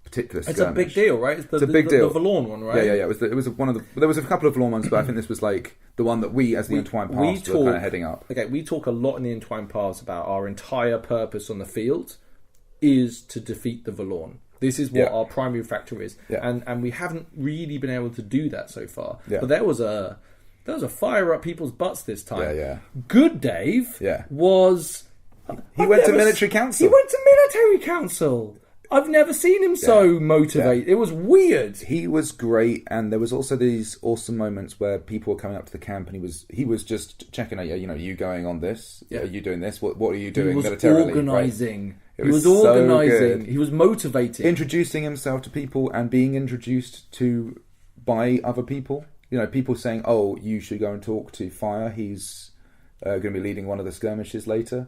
particular skirmish. It's a big deal, right? It's a big deal. The Valorn one, right? Yeah. It was one of the. There was a couple of Valorn ones, but I think this was like the one that we, as the Entwined Paths, were kind of heading up. Okay, we talk a lot in the Entwined Paths about our entire purpose on the field is to defeat the Valorn. This is what our primary factor is, and we haven't really been able to do that so far. Yeah. But there was a fire up people's butts this time. Yeah. Good Dave was... He went to military council. He went to military council. I've never seen him so motivated. It was weird. He was great, and there was also these awesome moments where people were coming up to the camp, and he was just checking out, you going on this? Are you doing this? What are you doing militarily? Organising. Right? He was organising. So he was motivating. Introducing himself to people and being introduced to by other people. People saying, "Oh, you should go and talk to Fire. He's going to be leading one of the skirmishes later."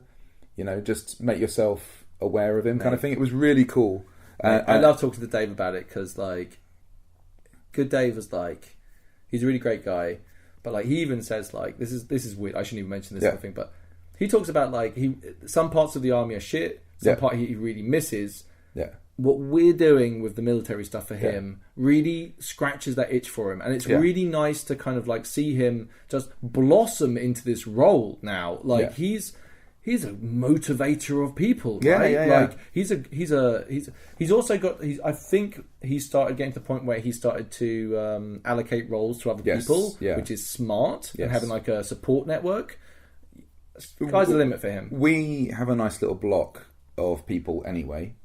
Just make yourself aware of him, kind of thing. It was really cool. I love talking to Dave about it because, like, Good Dave was like, he's a really great guy, but like he even says like this is weird. I shouldn't even mention this sort of thing, but he talks about like some parts of the army are shit, some part he really misses. Yeah. What we're doing with the military stuff for him really scratches that itch for him, and it's really nice to kind of like see him just blossom into this role now. Like he's a motivator of people, right? Like he's also got. I think he started getting to the point where he started to allocate roles to other people, which is smart, and having like a support network. Sky's the limit for him. We have a nice little block of people anyway.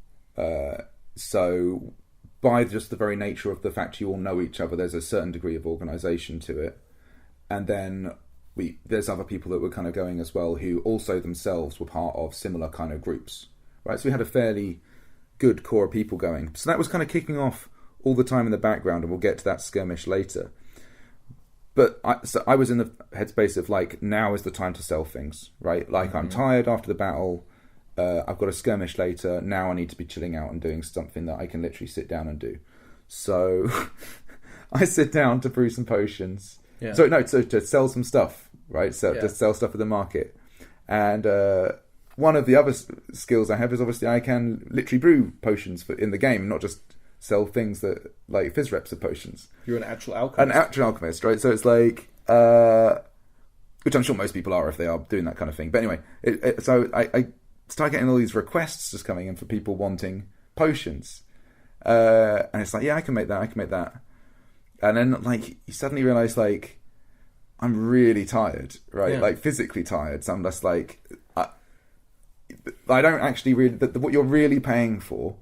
So by just the very nature of the fact you all know each other, there's a certain degree of organisation to it. And then there's other people that were kind of going as well who also themselves were part of similar kind of groups, right? So we had a fairly good core of people going. So that was kind of kicking off all the time in the background, and we'll get to that skirmish later. But I was in the headspace of like, now is the time to sell things, right? Like I'm tired after the battle. I've got a skirmish later. Now I need to be chilling out and doing something that I can literally sit down and do. So I sit down to brew some potions. Yeah. So to sell some stuff, right? So to sell stuff at the market. And one of the other skills I have is obviously I can literally brew potions in the game, not just sell things that like fizz reps of potions. You're an actual alchemist. An actual alchemist, right? So it's like, which I'm sure most people are if they are doing that kind of thing. But anyway, so I start getting all these requests just coming in for people wanting potions. And it's like, I can make that. And then, like, you suddenly realise, like, I'm really tired, right? Yeah. Like, physically tired. So I'm just like, I don't actually really... What you're really paying for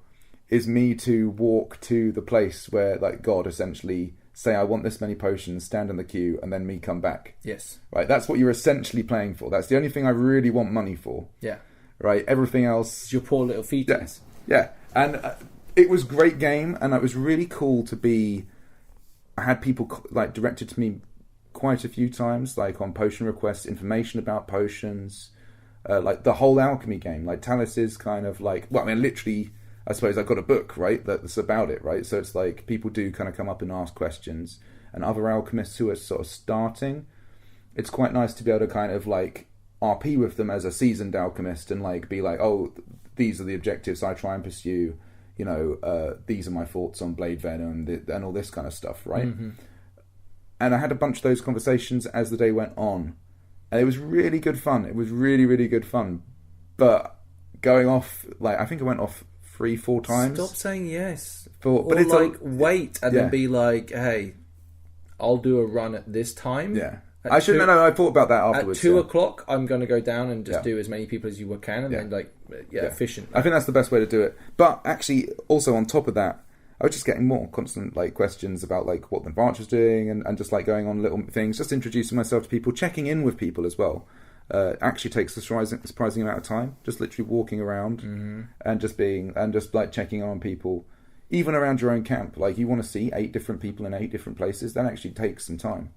is me to walk to the place where, like, God essentially say, I want this many potions, stand in the queue, and then me come back. Yes. Right? That's what you're essentially paying for. That's the only thing I really want money for. Yeah. Right? Everything else... It's your poor little fetus. Yeah. And it was a great game, and it was really cool to be... I had people like directed to me quite a few times, like on potion requests, information about potions, like the whole alchemy game. Like Talis is kind of like, well, I mean, literally, I suppose I've got a book, right, that's about it, right? So it's like people do kind of come up and ask questions, and other alchemists who are sort of starting, it's quite nice to be able to kind of like RP with them as a seasoned alchemist and like be like, oh, these are the objectives I try and pursue. You know, these are my thoughts on Blade Venom and all this kind of stuff, right? Mm-hmm. And I had a bunch of those conversations as the day went on. And it was really good fun. It was really, really good fun. but going off, like, I think I went off 3-4 times. Stop saying yes. But it's like, wait, and then be like, hey, I'll do a run at this time. Yeah. I shouldn't know. I thought about that afterwards. At 2 o'clock, I'm going to go down and just do as many people as you can, and then, like, efficient. I think that's the best way to do it. But actually, also on top of that, I was just getting more constant, like, questions about, like, what the branch was doing, and just, like, going on little things, just introducing myself to people, checking in with people as well. Actually takes a surprising amount of time. Just literally walking around and just like checking on people, even around your own camp. Like, you want to see 8 different people in 8 different places. That actually takes some time,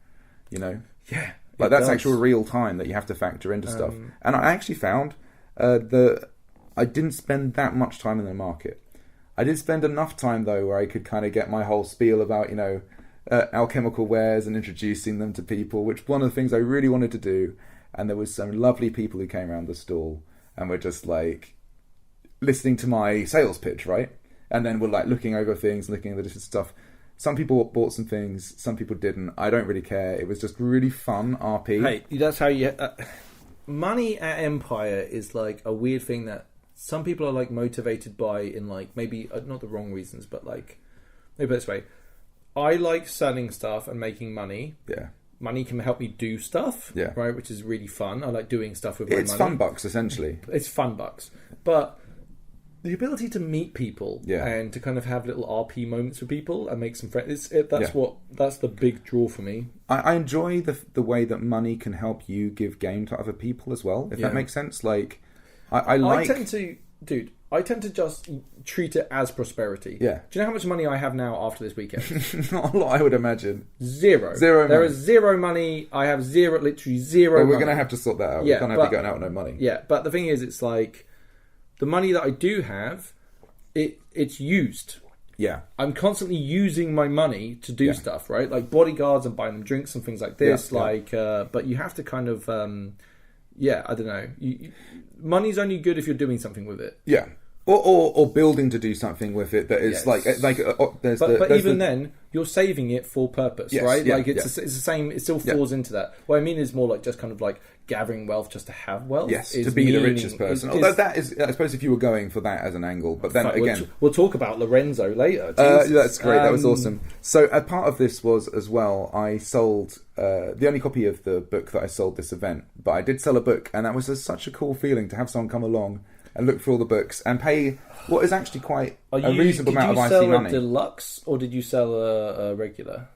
you know. Yeah, like that's actual real time that you have to factor into stuff. And I actually found that I didn't spend that much time in the market. I did spend enough time though where I could kind of get my whole spiel about, you know, alchemical wares and introducing them to people, which one of the things I really wanted to do. And there was some lovely people who came around the stall and were just like listening to my sales pitch, right? And then were like looking over things, looking at the different stuff. Some people bought some things, some people didn't. I don't really care. It was just really fun RP. Hey, that's how you... money at Empire is like a weird thing that some people are like motivated by in like maybe not the wrong reasons, but like maybe this way. I like selling stuff and making money. Yeah. Money can help me do stuff, right? Which is really fun. I like doing stuff with my money. It's fun bucks, essentially. It's fun bucks. But the ability to meet people and to kind of have little RP moments with people and make some friends, that's the big draw for me. I enjoy the way that money can help you give game to other people as well, if that makes sense. Like, I tend to just treat it as prosperity. Yeah. Do you know how much money I have now after this weekend? Not a lot, I would imagine. Zero. There is zero money. I have literally zero money. Well, we're going to have to sort that out. We can't have you going out with no money. Yeah, but the thing is, it's like, the money that I do have, it's used. Yeah. I'm constantly using my money to do stuff, right? Like bodyguards and buying them drinks and things like this. But you have to kind of... I don't know. Money's only good if you're doing something with it. Yeah, or building to do something with it that is But even then, you're saving it for purpose, right? Yeah, like it's the same. It still falls into that. What I mean is more like just kind of like gathering wealth just to have wealth. Yes, to be the richest person. Although that is, I suppose, if you were going for that as an angle. But then again, we'll talk about Lorenzo later. That's great. That was awesome. So a part of this was as well. I sold the only copy of the book that I sold this event, but I did sell a book, and that was such a cool feeling to have someone come along and look through all the books and pay what is actually quite a reasonable amount of IC money. Did you sell a deluxe or did you sell a regular?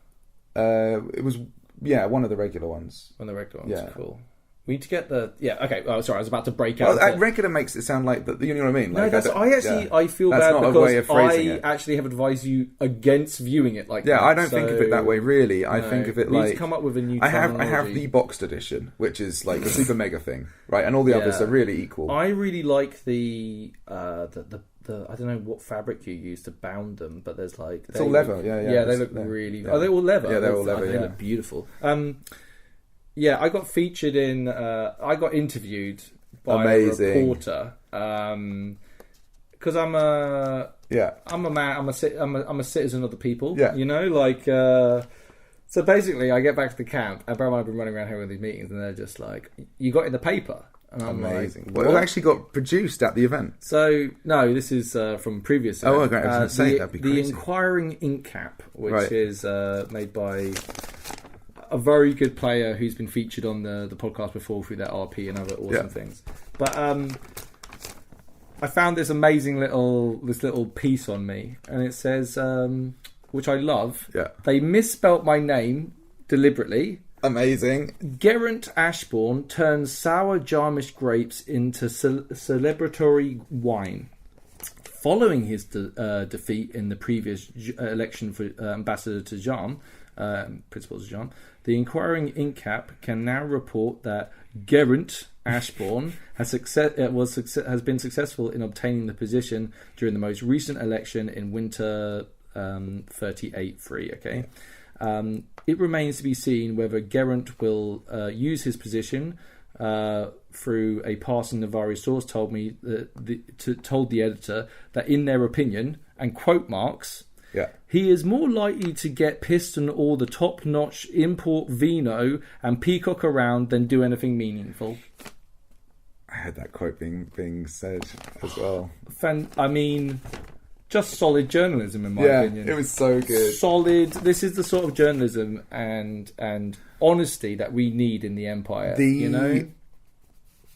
It was one of the regular ones. One of the regular ones. Cool. We need to get the okay. Oh, sorry, I was about to break out. Well, regular makes it sound like that. You know what I mean? Like, no, I feel bad because I actually have advised you against viewing it like that. I don't think of it that way. Really, I think of it like need to come up with a new. I have the boxed edition, which is like the super mega thing, right? And all the others are really equal. I really like the I don't know what fabric you use to bound them, but there's like it's all leather. Yeah, they look really. Are they all leather? Yeah, they're all leather. They look beautiful. Yeah, I got featured in. I got interviewed by a reporter because I'm a man. I'm a citizen of the people. Yeah, you know, like. So basically, I get back to the camp, and Bram and I've been running around here with these meetings, and they're just like, "You got in the paper." And I'm amazing. Like, well, it actually got produced at the event. So no, this is from previous. Event. Oh, okay. I was going to say that'd be crazy. The Inquiring Ink Cap, which is made by a very good player who's been featured on the podcast before through that RP and other awesome things. But I found this amazing little piece on me, and it says, which I love. Yeah. They misspelt my name deliberately. Amazing. Geraint Ashbourne turns sour Jarmish grapes into celebratory wine. Following his defeat in the previous election for ambassador to Jam, principal to Jam, the Inquiring Ink Cap can now report that Geraint Ashbourne has been successful in obtaining the position during the most recent election in winter 38-3. Okay. It remains to be seen whether Geraint will use his position through a passing Navari source told the editor that in their opinion, and quote marks, he is more likely to get pissed on all the top-notch import vino and peacock around than do anything meaningful. I heard that quote being said as well. I mean, just solid journalism in my opinion. It was so good. Solid. This is the sort of journalism and honesty that we need in the Empire.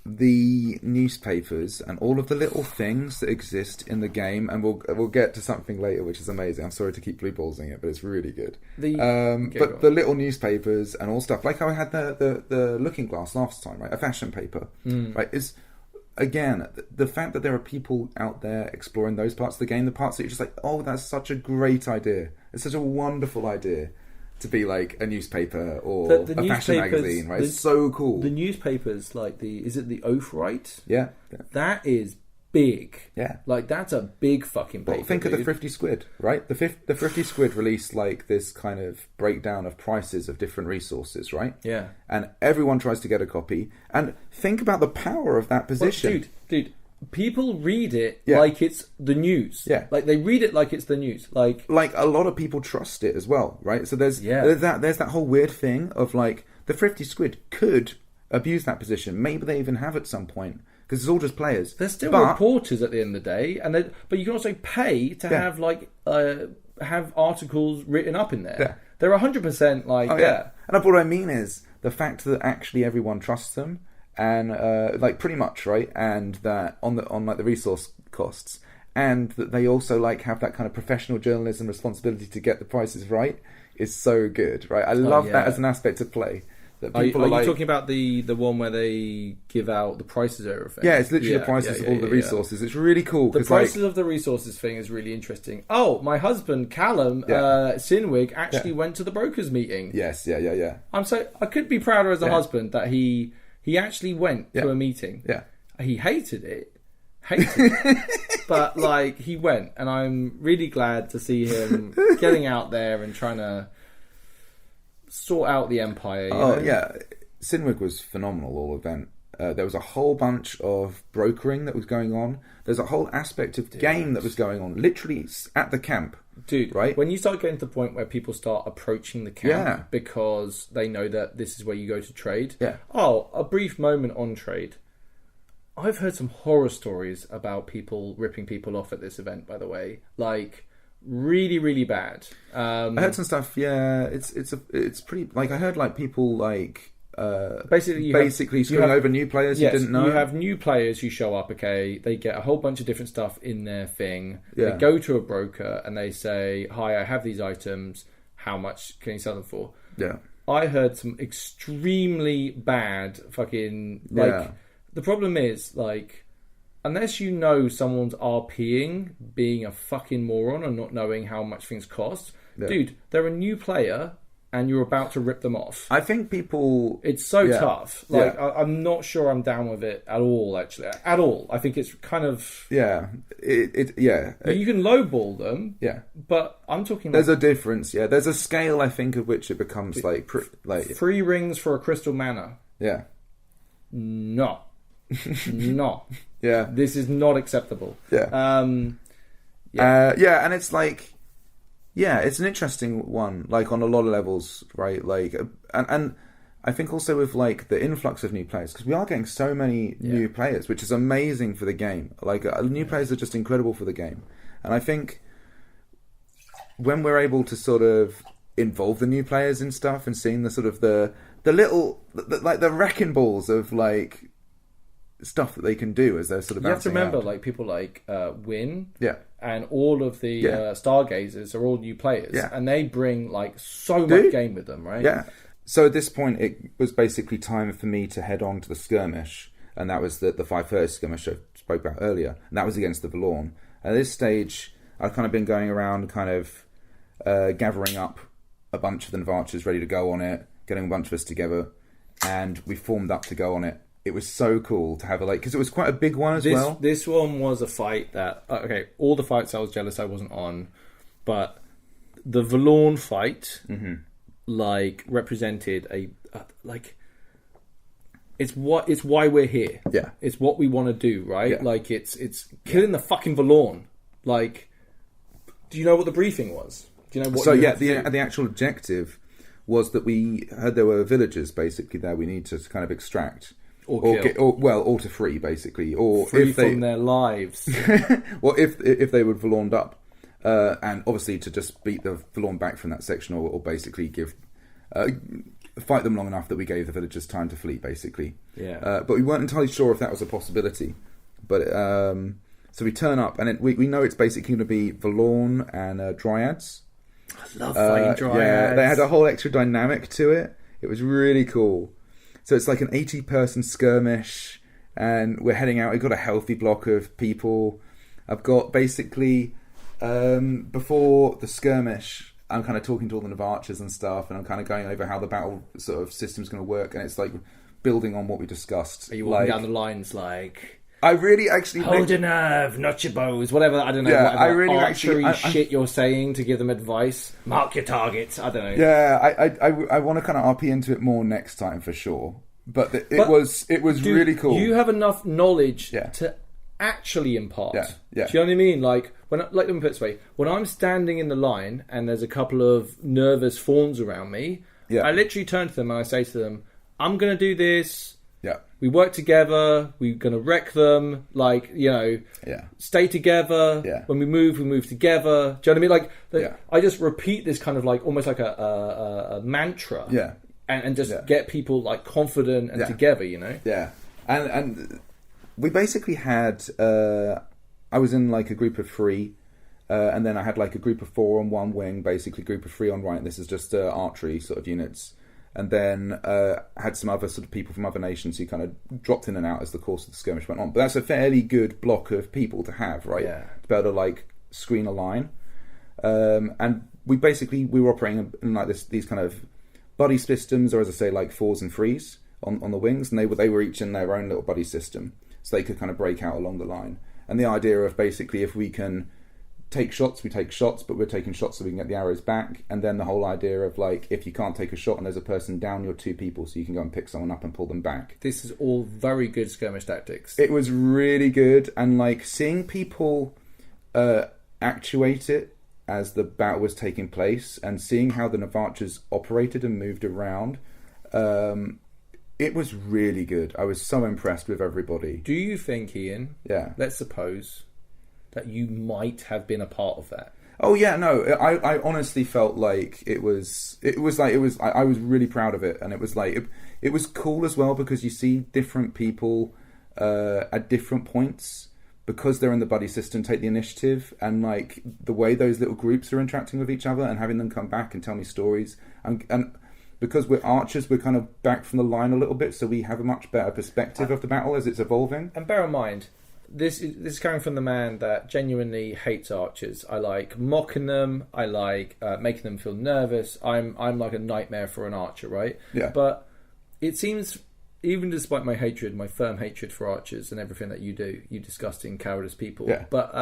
The newspapers and all of the little things that exist in the game, and we'll get to something later which is amazing. I'm sorry to keep blue ballsing it, but it's really good. But the little newspapers and all stuff, like how I had the Looking Glass last time, right? A fashion paper, right? Is again the fact that there are people out there exploring those parts of the game, the parts that you're just like, oh, that's such a great idea. It's such a wonderful idea. To be like a newspaper or a fashion magazine, right? It's so cool. The newspapers, like is it the Oath Right? Yeah. That is big. Yeah. Like, that's a big fucking paper. Well, think of the Thrifty Squid, right? The Thrifty Squid released like this kind of breakdown of prices of different resources, right? Yeah. And everyone tries to get a copy. And think about the power of that position. Well, dude. People read it like it's the news. Yeah. Like, they read it like it's the news. Like a lot of people trust it as well, right? So there's that whole weird thing of like the Thrifty Squid could abuse that position. Maybe they even have at some point because it's all just players. They're still reporters at the end of the day, but you can also pay to have like have articles written up in there. Yeah. They're 100% like And what I mean is the fact that actually everyone trusts them. And like pretty much, right? And that on like the resource costs, and that they also like have that kind of professional journalism responsibility to get the prices right is so good, right? I love that as an aspect of play. That people are you talking about the one where they give out the prices of everything? Yeah, it's literally the prices of all the resources. It's really cool. The prices of the resources thing is really interesting. Oh, my husband Callum Sinwig actually went to the brokers meeting. Yes, yeah. I could be prouder as a husband that he actually went to a meeting. Yeah. He hated it. But like, he went, and I'm really glad to see him getting out there and trying to sort out the Empire. You know? Yeah. Sinwig was phenomenal all event. There was a whole bunch of brokering that was going on. There's a whole aspect of game that was going on, literally at the camp. Dude, right? When you start getting to the point where people start approaching the camp because they know that this is where you go to trade. Yeah. Oh, a brief moment on trade. I've heard some horror stories about people ripping people off at this event, by the way. Like, really, really bad. I heard some stuff, it's pretty... Like, I heard, like, people, like... basically screwing over new players you didn't know. You have new players who show up, okay, they get a whole bunch of different stuff in their thing. They go to a broker and they say, hi, I have these items, how much can you sell them for? Yeah. I heard some extremely bad fucking... Like, the problem is, like, unless you know someone's RPing, being a fucking moron and not knowing how much things cost, dude, they're a new player... and you're about to rip them off. I think people... It's so tough. Like, I'm not sure I'm down with it at all, actually. At all. I think it's kind of... Yeah. You can lowball them. Yeah. But I'm talking... There's a difference, yeah. There's a scale, I think, of which it becomes, like... 3 rings for a crystal manor. Yeah. No. No. Yeah. This is not acceptable. Yeah. And it's like... Yeah, it's an interesting one, like on a lot of levels, right? Like, and I think also with like the influx of new players, because we are getting so many new players, which is amazing for the game. Like, new players are just incredible for the game, and I think when we're able to sort of involve the new players in stuff and seeing the sort of the wrecking balls of like stuff that they can do as they're sort of... You have to remember, out. Like, people like Win, yeah, and all of the Stargazers are all new players, and they bring like so much game with them, right? Yeah. So at this point, it was basically time for me to head on to the skirmish, and that was the 5:30 skirmish I spoke about earlier, and that was against the Valorn. At this stage, I've kind of been going around, kind of gathering up a bunch of the Nvarchers ready to go on it, getting a bunch of us together, and we formed up to go on it. It was so cool to have because it was quite a big one as well. This one was a fight that... Okay, all the fights I was jealous I wasn't on, but the Valorn fight, like, represented it's why we're here. Yeah. It's what we want to do, right? Yeah. Like, it's killing the fucking Valorn. Like, do you know what the briefing was? Do you know what... So, the actual objective was that we heard there were villagers, basically, there we need to kind of extract... Or kill. Or to free, basically. Or free from their lives. Well, if they were Valorned up. And obviously to just beat the Valorn back from that section, or basically fight them long enough that we gave the villagers time to flee, basically. Yeah. But we weren't entirely sure if that was a possibility. But so we turn up, and we know it's basically going to be Valorn and Dryads. I love fighting Dryads. Yeah, they had a whole extra dynamic to it. It was really cool. So it's like an 80-person skirmish, and we're heading out. We've got a healthy block of people. I've got basically, before the skirmish, I'm kind of talking to all the archers and stuff, and I'm kind of going over how the battle sort of system's going to work, and it's like building on what we discussed. Are you walking down the lines like... I really actually... Hold your nerve, not your bows, whatever, I don't know, yeah, whatever I really archery shit you're saying to give them advice. Mark your targets, I don't know. Yeah, I want to kind of RP into it more next time for sure. But it was dude, really cool. You have enough knowledge to actually impart. Yeah. Do you know what I mean? Like, let me put it this way. When I'm standing in the line and there's a couple of nervous fawns around me, I literally turn to them and I say to them, I'm going to do this. Yeah. We work together. We're going to wreck them. Like, stay together. Yeah. When we move together. Do you know what I mean? I just repeat this kind of like almost like a mantra. Yeah. And just get people like confident and together, Yeah. And we basically had, I was in like a group of 3, and then I had like a group of 4 on one wing, basically group of 3 on right. This is just archery sort of units. And then had some other sort of people from other nations who kind of dropped in and out as the course of the skirmish went on. But that's a fairly good block of people to have, right? Yeah. To be able to like screen a line. And we were operating in like these kind of buddy systems, or as I say, like 4s and 3s on the wings, and they were each in their own little buddy system, so they could kind of break out along the line. And the idea of basically if we can take shots, we take shots, but we're taking shots so we can get the arrows back. And then the whole idea of like, if you can't take a shot and there's a person down, you're 2 people, so you can go and pick someone up and pull them back. This is all very good skirmish tactics. It was really good, and like seeing people actuate it as the battle was taking place, and seeing how the Navarchers operated and moved around, it was really good. I was so impressed with everybody. Do you think, Ian? Yeah. Let's suppose that you might have been a part of that. Oh yeah, no, I honestly felt like I was really proud of it, and it was like it was cool as well because you see different people at different points, because they're in the buddy system, take the initiative, and like the way those little groups are interacting with each other and having them come back and tell me stories, and because we're archers, we're kind of back from the line a little bit, so we have a much better perspective of the battle as it's evolving. And bear in mind, this is coming from the man that genuinely hates archers. I like mocking them. I like making them feel nervous. I'm like a nightmare for an archer, right? Yeah. But it seems, even despite my hatred, my firm hatred for archers and everything that you do, you disgusting cowardice people. Yeah. But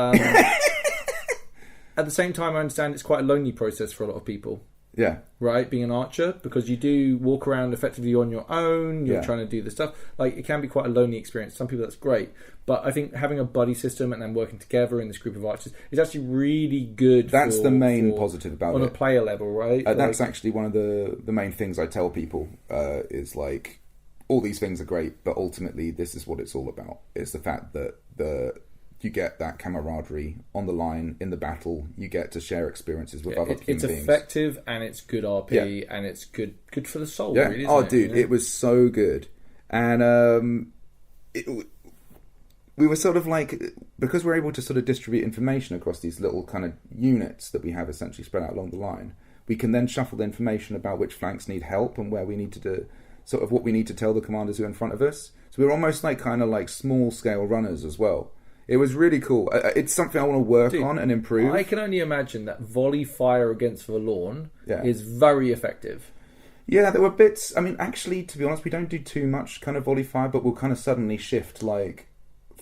at the same time, I understand it's quite a lonely process for a lot of people. Yeah. Right, being an archer, because you do walk around effectively on your own, you're trying to do the stuff. Like, it can be quite a lonely experience. Some people, that's great. But I think having a buddy system and then working together in this group of archers is actually really good. That's the main positive about it. On a player level, right? That's actually one of the main things I tell people, is like, all these things are great, but ultimately this is what it's all about. It's the fact that you get that camaraderie on the line in the battle. You get to share experiences with other human beings. It's effective, and it's good RP, and it's good for the soul. Yeah. Really, isn't it? Dude, it was so good, and we were sort of like, because we're able to sort of distribute information across these little kind of units that we have essentially spread out along the line. We can then shuffle the information about which flanks need help and where we need to do sort of what we need to tell the commanders who are in front of us. So we're almost like kind of like small scale runners as well. It was really cool. It's something I want to work on and improve. I can only imagine that volley fire against Valorn is very effective. Yeah, there were bits. I mean, actually, to be honest, we don't do too much kind of volley fire, but we'll kind of suddenly shift like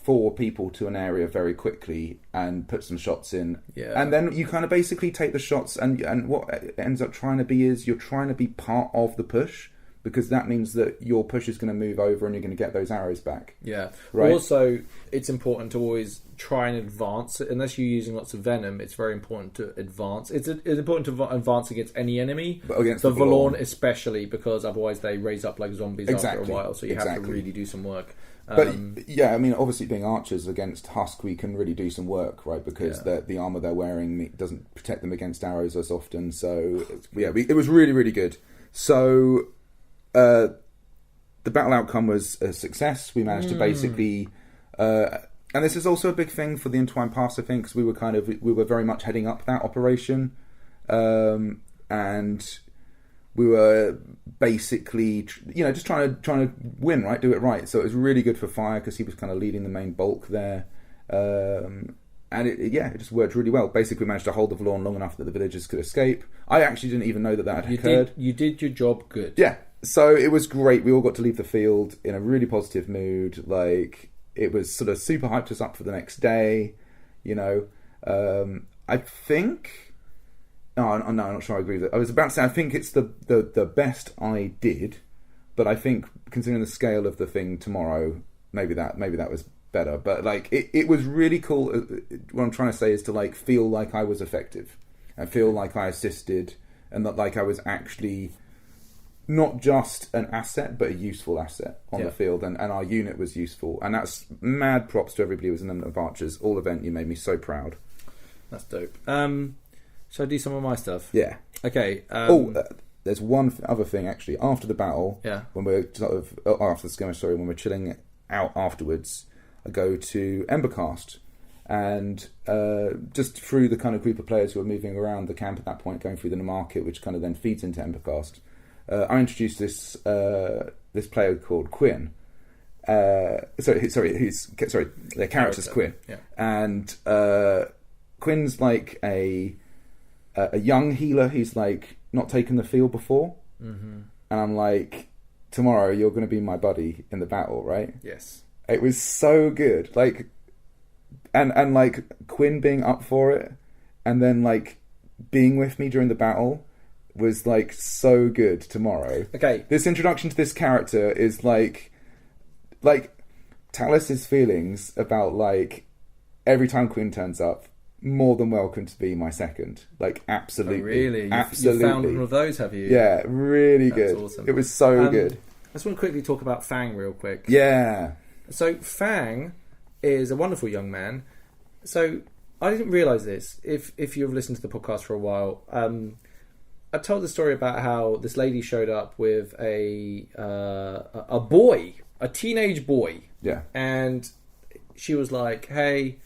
4 people to an area very quickly and put some shots in. Yeah. And then you kind of basically take the shots, and what it ends up trying to be is you're trying to be part of the push, because that means that your push is going to move over and you're going to get those arrows back. Yeah. Right? Also, it's important to always try and advance. Unless you're using lots of venom, it's very important to advance. It's important to advance against any enemy, but against the the Valorn especially, because otherwise they raise up like zombies after a while. So you have to really do some work. But yeah, I mean, obviously being archers against Husk, we can really do some work, right? Because the armor they're wearing doesn't protect them against arrows as often. So yeah, it was really, really good. So the battle outcome was a success. We managed to basically, and this is also a big thing for the Entwined Pass, I think, because we were very much heading up that operation, and we were basically, just trying to win, right, do it right. So it was really good for Fire because he was kind of leading the main bulk there, and it just worked really well. Basically, we managed to hold the Valorn long enough that the villagers could escape. I actually didn't even know that had occurred. You did your job good. Yeah, so it was great. We all got to leave the field in a really positive mood. Like, it was sort of super hyped us up for the next day. I think. No, I'm not sure I agree with it. I was about to say, I think it's the best I did, but I think considering the scale of the thing tomorrow, maybe that was better. But like, it was really cool. What I'm trying to say is to like feel like I was effective and feel like I assisted, and that like I was actually not just an asset, but a useful asset on the field, and our unit was useful. And that's mad props to everybody who was in the of Archers. All event, you made me so proud. That's dope. Shall I do some of my stuff? Yeah. Okay. There's one other thing actually. After the battle, when we're after the skirmish, when we're chilling out afterwards, I go to Embercast, and just through the kind of group of players who are moving around the camp at that point, going through the market, which kind of then feeds into Embercast, I introduced this player called Quinn. Their character's Quinn, and Quinn's like a young healer who's like not taken the field before, and I'm like, tomorrow you're going to be my buddy in the battle, right? Yes. It was so good, like, and like Quinn being up for it, and then like being with me during the battle was like so good tomorrow. Okay, this introduction to this character is like Talis's feelings about like every time Quinn turns up. More than welcome to be my second. Like, absolutely. Oh, really? Absolutely. You found one of those, have you? Yeah, really That's good. Awesome. It was so good. I just want to quickly talk about Fang real quick. Yeah. So, Fang is a wonderful young man. So, I didn't realise this. If you've listened to the podcast for a while, I told the story about how this lady showed up with a boy, a teenage boy. Yeah. And she was like, hey,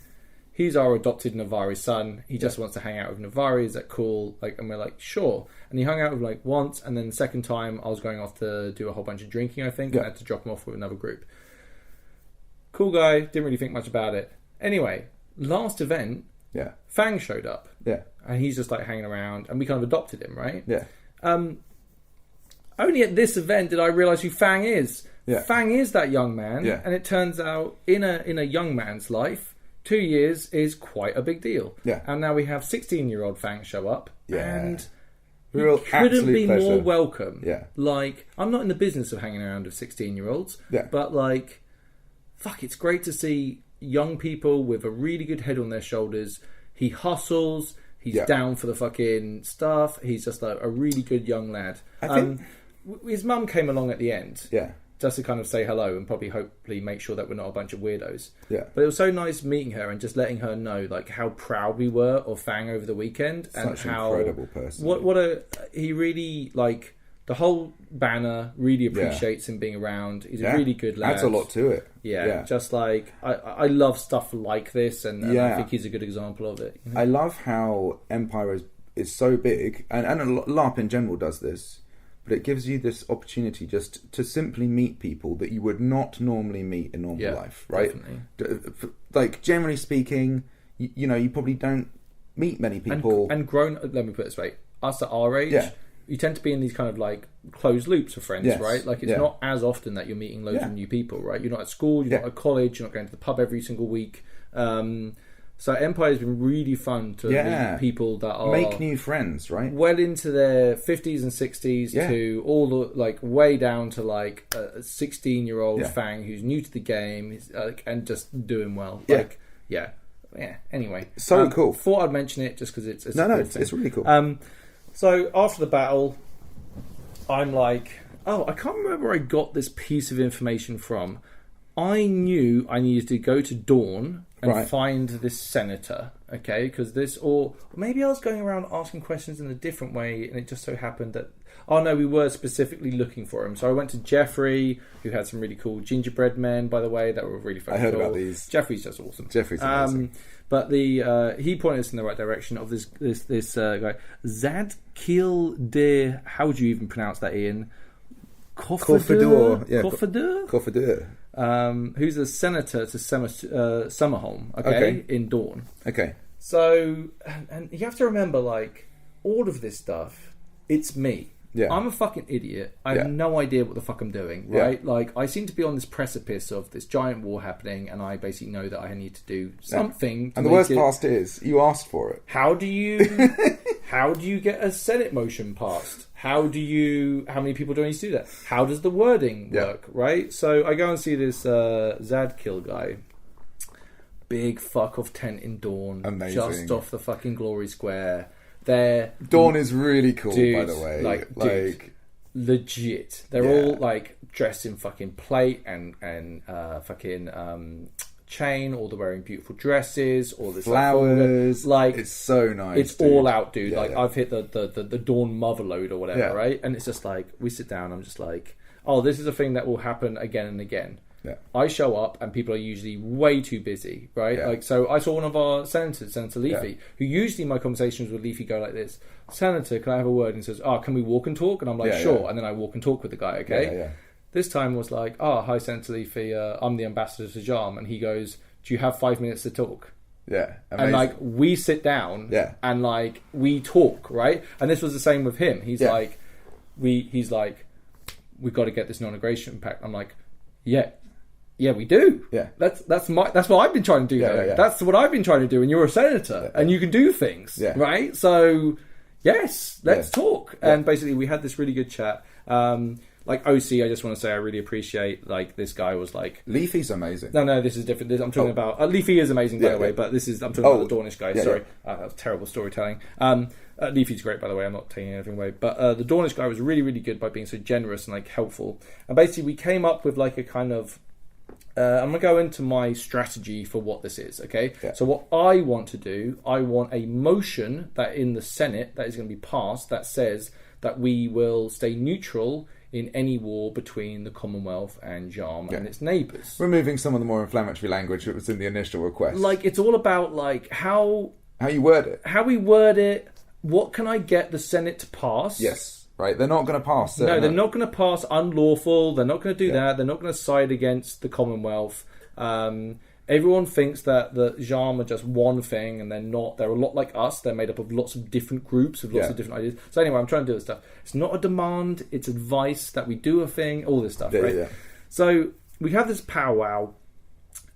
he's our adopted Navari son. He just wants to hang out with Navari. Is that cool? Like, and we're like, sure. And he hung out with like once, and then the second time I was going off to do a whole bunch of drinking, I think. I had to drop him off with another group. Cool guy. Didn't really think much about it. Anyway, last event, Fang showed up. Yeah. And he's just like hanging around, and we kind of adopted him, right? Yeah. Only at this event did I realise who Fang is. Yeah. Fang is that young man. Yeah. And it turns out in a young man's life, 2 years is quite a big deal. Yeah. And now we have 16-year-old Fang show up. Yeah. And Real he couldn't be pleasure. more welcome. Yeah. Like, I'm not in the business of hanging around with 16-year-olds. Yeah. But, like, fuck, it's great to see young people with a really good head on their shoulders. He hustles. He's down for the fucking stuff. He's just like a really good young lad. I think... his mum came along at the end. Yeah. Just to kind of say hello and probably hopefully make sure that we're not a bunch of weirdos. Yeah. But it was so nice meeting her and just letting her know like how proud we were of Fang over the weekend. And Such an how incredible person. He really, like, the whole banner really appreciates him being around. He's a really good lad. Adds a lot to it. Yeah. Just like, I love stuff like this, and I think he's a good example of it. You know? I love how Empire is so big, and LARP in general does this, but it gives you this opportunity just to simply meet people that you would not normally meet in normal life, right? Definitely. Like, generally speaking, you know, you probably don't meet many people. And grown, let me put it this way, us at our age, you tend to be in these kind of like closed loops of friends, right? Like, it's not as often that you're meeting loads of new people, right? You're not at school, you're not at college, you're not going to the pub every single week. So Empire has been really fun to meet people that are make new friends, right? Well into their 50s and 60s to all the like way down to like a 16-year-old Fang who's new to the game and just doing well. Anyway, so cool. Thought I'd mention it just because it's it's really cool. So after the battle, I'm like, I can't remember where I got this piece of information from. I knew I needed to go to Dawn and find this senator, okay? Because or maybe I was going around asking questions in a different way, and it just so happened that, we were specifically looking for him. So I went to Jeffrey, who had some really cool gingerbread men, by the way, that were really fun. I heard about these. Jeffrey's just awesome. Jeffrey's amazing. But he pointed us in the right direction of this guy, Zadkiel de, how would you even pronounce that, Ian? Kofador. Who's a senator to Summerholm, in Dawn. Okay. So, and you have to remember, like, all of this stuff, it's me. Yeah. I'm a fucking idiot. I have no idea what the fuck I'm doing, right? Yeah. Like, I seem to be on this precipice of this giant war happening, and I basically know that I need to do something. And the worst part is, you asked for it. How do you get a Senate motion passed? How many people do I need to do that? How does the wording work, right? So I go and see this Zadkiel guy. Big fuck off tent in Dawn. Amazing. Just off the fucking Glory Square. Dawn is really cool, dude, by the way. Like legit. They're all like dressed in fucking plate and fucking chain. All they're wearing beautiful dresses. All this flowers. Like it's so nice. It's dude. All out, dude. I've hit the Dawn mother load or whatever, right? And it's just like we sit down. I'm just like, this is a thing that will happen again and again. Yeah. I show up and people are usually way too busy, right? Yeah. Like, so I saw one of our senators, Senator Leafy, who usually my conversations with Leafy go like this: Senator, can I have a word? And he says, can we walk and talk? And I'm like, sure. Yeah. And then I walk and talk with the guy, okay? Yeah. This time was like, hi, Senator Leafy, I'm the ambassador to Jam. And he goes, do you have 5 minutes to talk? Yeah. Amazing. And like, we sit down and like, we talk, right? And this was the same with him. He's like, we've got to get this non-aggression pact. I'm like, yeah, we do. Yeah, that's what I've been trying to do. Yeah. That's what I've been trying to do. And you're a senator, and you can do things, right? So, yes, let's talk. Yeah. And basically, we had this really good chat. Like OC, I just want to say I really appreciate. Like this guy was like Leafy's amazing. No, this is different. I'm talking about Leafy is amazing by the way, but I'm talking about the Dornish guy. Sorry, that was terrible storytelling. Leafy's great, by the way. I'm not taking anything away. But the Dornish guy was really, really good by being so generous and like helpful. And basically, we came up with like a kind of. I'm going to go into my strategy for what this is, okay? Yeah. So what I want to do, I want a motion that in the Senate that is going to be passed that says that we will stay neutral in any war between the Commonwealth and Jam and its neighbours. Removing some of the more inflammatory language that was in the initial request. Like, it's all about, like, how you word it. How we word it. What can I get the Senate to pass? Yes. Right, they're not going to pass. No, they're not going to pass unlawful. They're not going to do that. They're not going to side against the Commonwealth. Everyone thinks that the Jam are just one thing, and they're not. They're a lot like us. They're made up of lots of different groups with lots of different ideas. So anyway, I'm trying to do this stuff. It's not a demand. It's advice that we do a thing. All this stuff, right? Yeah. So we have this powwow.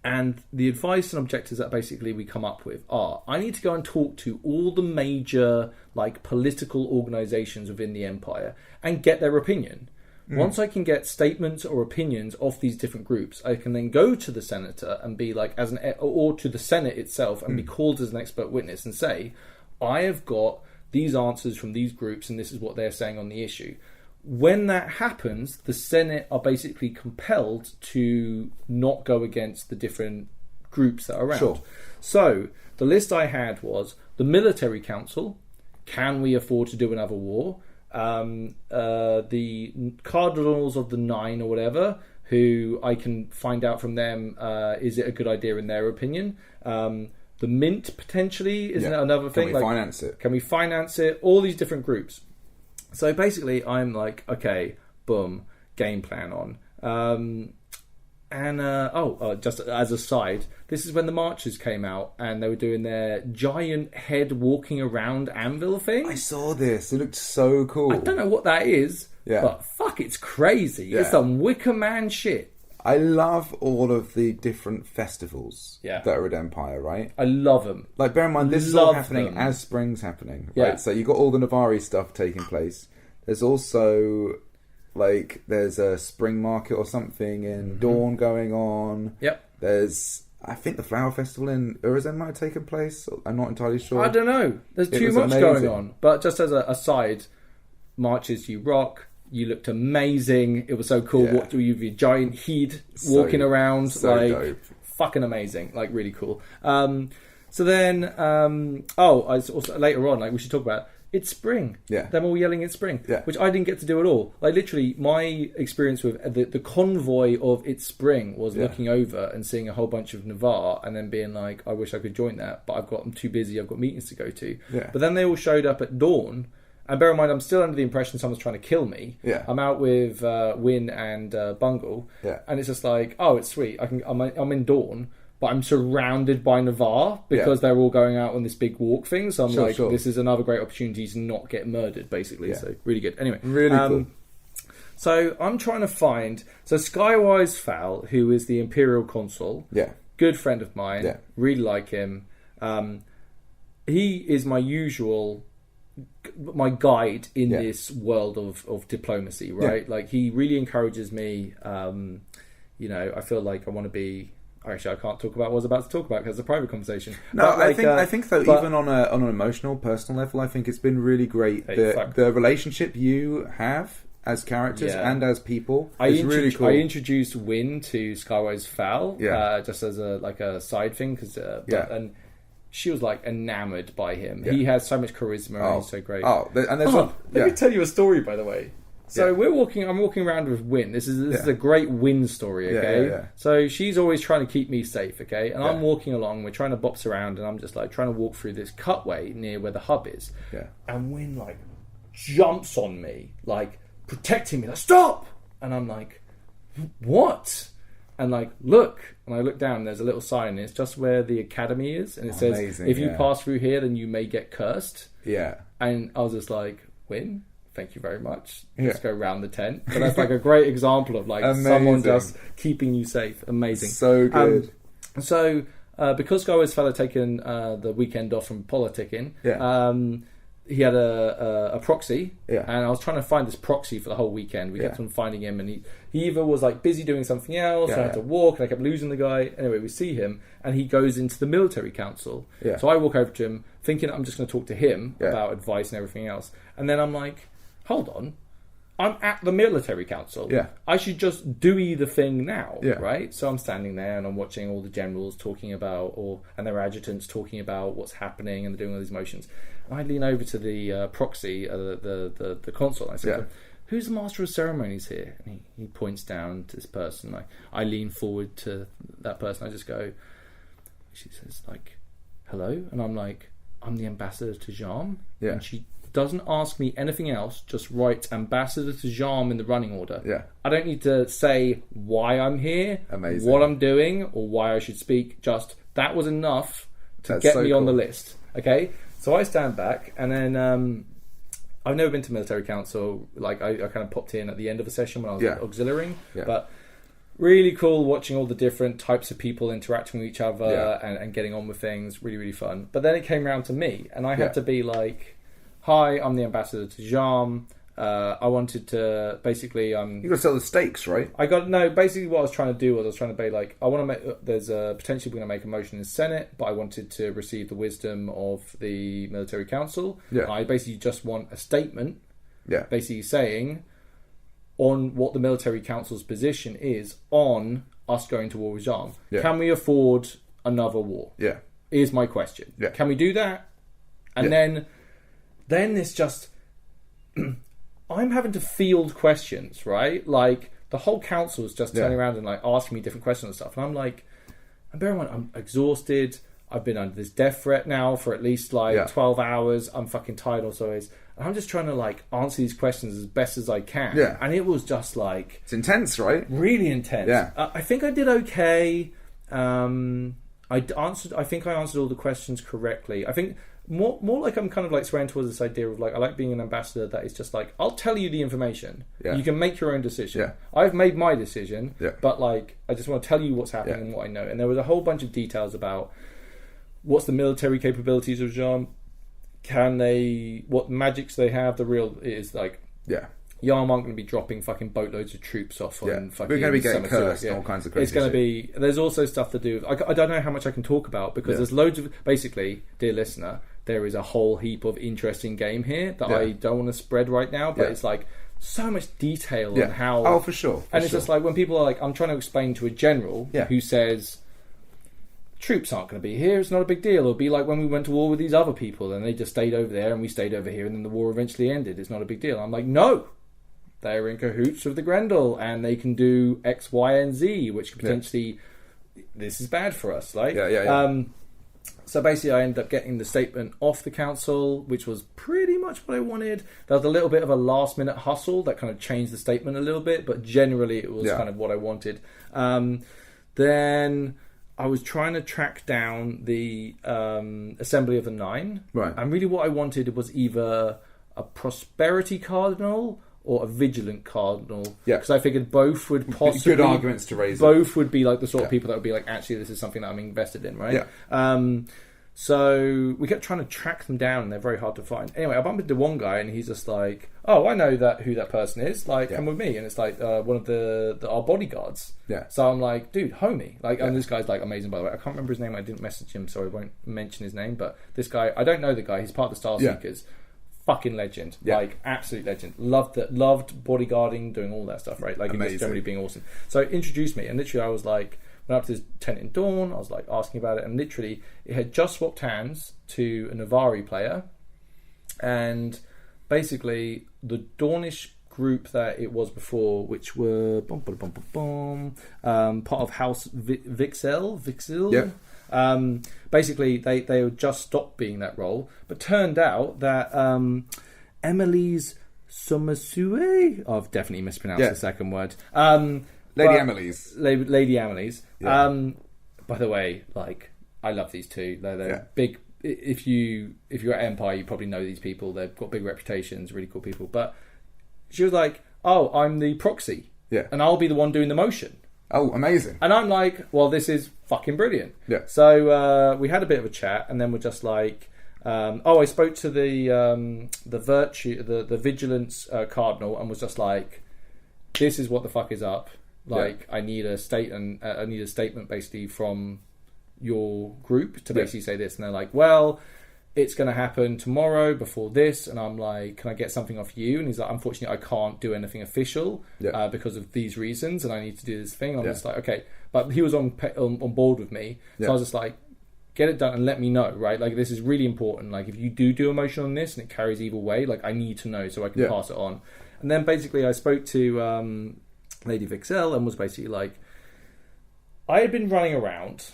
And the advice and objectives that basically we come up with are, I need to go and talk to all the major like political organisations within the Empire and get their opinion. Once I can get statements or opinions of these different groups, I can then go to the senator and be like, or to the Senate itself and be called as an expert witness and say, I have got these answers from these groups and this is what they're saying on the issue. When that happens, the Senate are basically compelled to not go against the different groups that are around. Sure. So the list I had was the Military Council. Can we afford to do another war? The Cardinals of the Nine or whatever, who I can find out from them, is it a good idea in their opinion? The Mint, potentially, isn't it another thing? Can we finance it? Can we finance it? All these different groups. So basically, I'm like, okay, boom, game plan on. Just as a side, this is when the Marchers came out and they were doing their giant head walking around anvil thing. I saw this. It looked so cool. I don't know what that is, but fuck, it's crazy. It's some Wicker Man shit. I love all of the different festivals Yeah. that are at Empire, right? I love them. Like, bear in mind, this is all happening as spring's happening, right? Yeah. So you've got all the Navari stuff taking place. There's also, like, there's a spring market or something in Dawn going on. Yep. There's, I think the Flower Festival in Urizen might have taken place. I'm not entirely sure. I don't know. There's too much going on. But just as a side, Marches You Rock. You looked amazing. It was so cool. Yeah. What you with your giant heat walking around, so like dope. fucking amazing, like really cool. So then, I also later on, like we should talk about. It's spring. Yeah. Them all yelling it's spring. Yeah. Which I didn't get to do at all. Like literally, my experience with the convoy of It's Spring was looking over and seeing a whole bunch of Navarre and then being like, I wish I could join that, but I'm too busy. I've got meetings to go to. Yeah. But then they all showed up at dawn. And bear in mind, I'm still under the impression someone's trying to kill me. Yeah. I'm out with Win and Bungle. Yeah. And it's just like, oh, it's sweet. I'm in Dawn, but I'm surrounded by Navarre because they're all going out on this big walk thing. So I'm this is another great opportunity to not get murdered, basically. Yeah. So really good. Anyway. Really cool. So I'm trying to find... So Skywise Fowl, who is the Imperial Consul. Yeah. Good friend of mine. Yeah. Really like him. He is my guide in this world of diplomacy, right? Like he really encourages me. I feel like I want to be. Actually, I can't talk about what I was about to talk about because it's a private conversation. No, but I think though, even on an emotional, personal level, I think it's been really great. The relationship you have as characters and as people is really cool. I introduced Win to Skywise Fowl, just as a side thing, and she was like enamored by him. He has so much charisma and he's so great. Let me tell you a story, by the way. So I'm walking around with Win. This is a great Win story, okay? Yeah. So she's always trying to keep me safe, okay? And I'm walking along, we're trying to bops around, and I'm just like trying to walk through this cutway near where the hub is. Yeah. And Win like jumps on me, like protecting me, like, stop! And I'm like, what? And like, look, and I look down, and there's a little sign, and it's just where the academy is, and it says, if you pass through here, then you may get cursed. Yeah. And I was just like, Win, thank you very much. Let's go round the tent. But that's like a great example of like someone just keeping you safe. Amazing. So good. Because Skywise Fowl had taken the weekend off from politicking, he had a proxy, and I was trying to find this proxy for the whole weekend. We kept on finding him, and he either was like busy doing something else, I had to walk, and I kept losing the guy. Anyway, we see him, and he goes into the military council. So I walk over to him, thinking I'm just going to talk to him about advice and everything else. And then I'm like, hold on, I'm at the military council. I should just do the thing now, right? So I'm standing there and I'm watching all the generals talking about, and their adjutants talking about what's happening, and they're doing all these motions. And I lean over to the proxy, the consul, and I say, who's the master of ceremonies here? And he points down to this person. I lean forward to that person. I just go, she says like, hello? And I'm like, I'm the ambassador to Jam. And she doesn't ask me anything else, just writes ambassador to Jam in the running order. I don't need to say why I'm here, what I'm doing, or why I should speak. Just that was enough to get me on the list. Okay? So I stand back, and then I've never been to military council. Like I kind of popped in at the end of a session when I was auxiliarying, but really cool watching all the different types of people interacting with each other and getting on with things. Really, really fun. But then it came round to me, and I had to be like, hi, I'm the ambassador to Jam. I wanted to basically you got to sell the stakes, right? Basically what I was trying to do was I was trying to be like, I want to make, there's potentially we're going to make a motion in the Senate, but I wanted to receive the wisdom of the military council. I basically just want a statement basically saying on what the military council's position is on us going to war with Jam. Can we afford another war? Is my question. Can we do that? And then it's just I'm having to field questions, right? Like the whole council is just turning around and like asking me different questions and stuff, and I'm like, and bear in mind, I'm exhausted. I've been under this death threat now for at least 12 hours. I'm fucking tired also is. And I'm just trying to like answer these questions as best as I can. And it was just like, it's intense, right? Really intense. I think I did okay. I think I answered all the questions correctly. I think more like I'm kind of like swaying towards this idea of like I like being an ambassador that is just like I'll tell you the information. Yeah. You can make your own decision. Yeah. I've made my decision, but like I just want to tell you what's happening and what I know. And there was a whole bunch of details about what's the military capabilities of Yarm. What magics they have. The real is like Yarm aren't going to be dropping fucking boatloads of troops off on fucking... We're going to be getting cursed and all kinds of crazy It's going to be... There's also stuff to do... I don't know how much I can talk about because there's loads of... Basically, dear listener, there is a whole heap of interesting game here that I don't want to spread right now, but it's like so much detail on how... Oh, for sure. And it's just like when people are like... I'm trying to explain to a general who says... Troops aren't going to be here, it's not a big deal. It'll be like when we went to war with these other people and they just stayed over there and we stayed over here and then the war eventually ended. It's not a big deal. I'm like, no! They're in cahoots with the Grendel and they can do X, Y, and Z, which potentially this is bad for us. Like, so basically, I ended up getting the statement off the council, which was pretty much what I wanted. There was a little bit of a last-minute hustle that kind of changed the statement a little bit, but generally, it was kind of what I wanted. Then I was trying to track down the Assembly of the Nine, and really, what I wanted was either a prosperity cardinal or a vigilant cardinal. Because I figured both would possibly... Good arguments to raise. Both would be like the sort of people that would be like, actually, this is something that I'm invested in, right? So we kept trying to track them down and they're very hard to find. Anyway, I bumped into one guy and he's just like, oh, I know who that person is. Like, come with me. And it's like one of our bodyguards. So I'm like, dude, homie. Like, and this guy's like amazing, by the way. I can't remember his name. I didn't message him, so I won't mention his name. But this guy, I don't know the guy. He's part of the Star Seekers. Fucking legend, like absolute legend. Loved bodyguarding, doing all that stuff, right? Like just generally being awesome. So it introduced me, and literally I was like, went up to this tent in Dawn. I was like asking about it, and literally it had just swapped hands to a Navari player, and basically the Dawnish group that it was before, which were part of House Vixel. Basically, they would just stop being that role, but turned out that Emily's Sumasue, I've definitely mispronounced the second word. Lady Emily's. By the way, like I love these two. They're big. If you're at Empire, you probably know these people. They've got big reputations, really cool people. But she was like, "Oh, I'm the proxy, and I'll be the one doing the motion." Oh, amazing. And I'm like, well, this is fucking brilliant. So we had a bit of a chat, and then we're just like, I spoke to the vigilance cardinal, and was just like, this is what the fuck is up. Like, I need a statement basically from your group to basically say this. And they're like, well, it's going to happen tomorrow before this. And I'm like, can I get something off you? And he's like, unfortunately, I can't do anything official because of these reasons, and I need to do this thing. And I'm just like, okay. But he was on board with me. So I was just like, get it done and let me know, right? Like, this is really important. Like, if you do a motion on this and it carries either way, like, I need to know so I can pass it on. And then basically I spoke to Lady Vixel and was basically like, I had been running around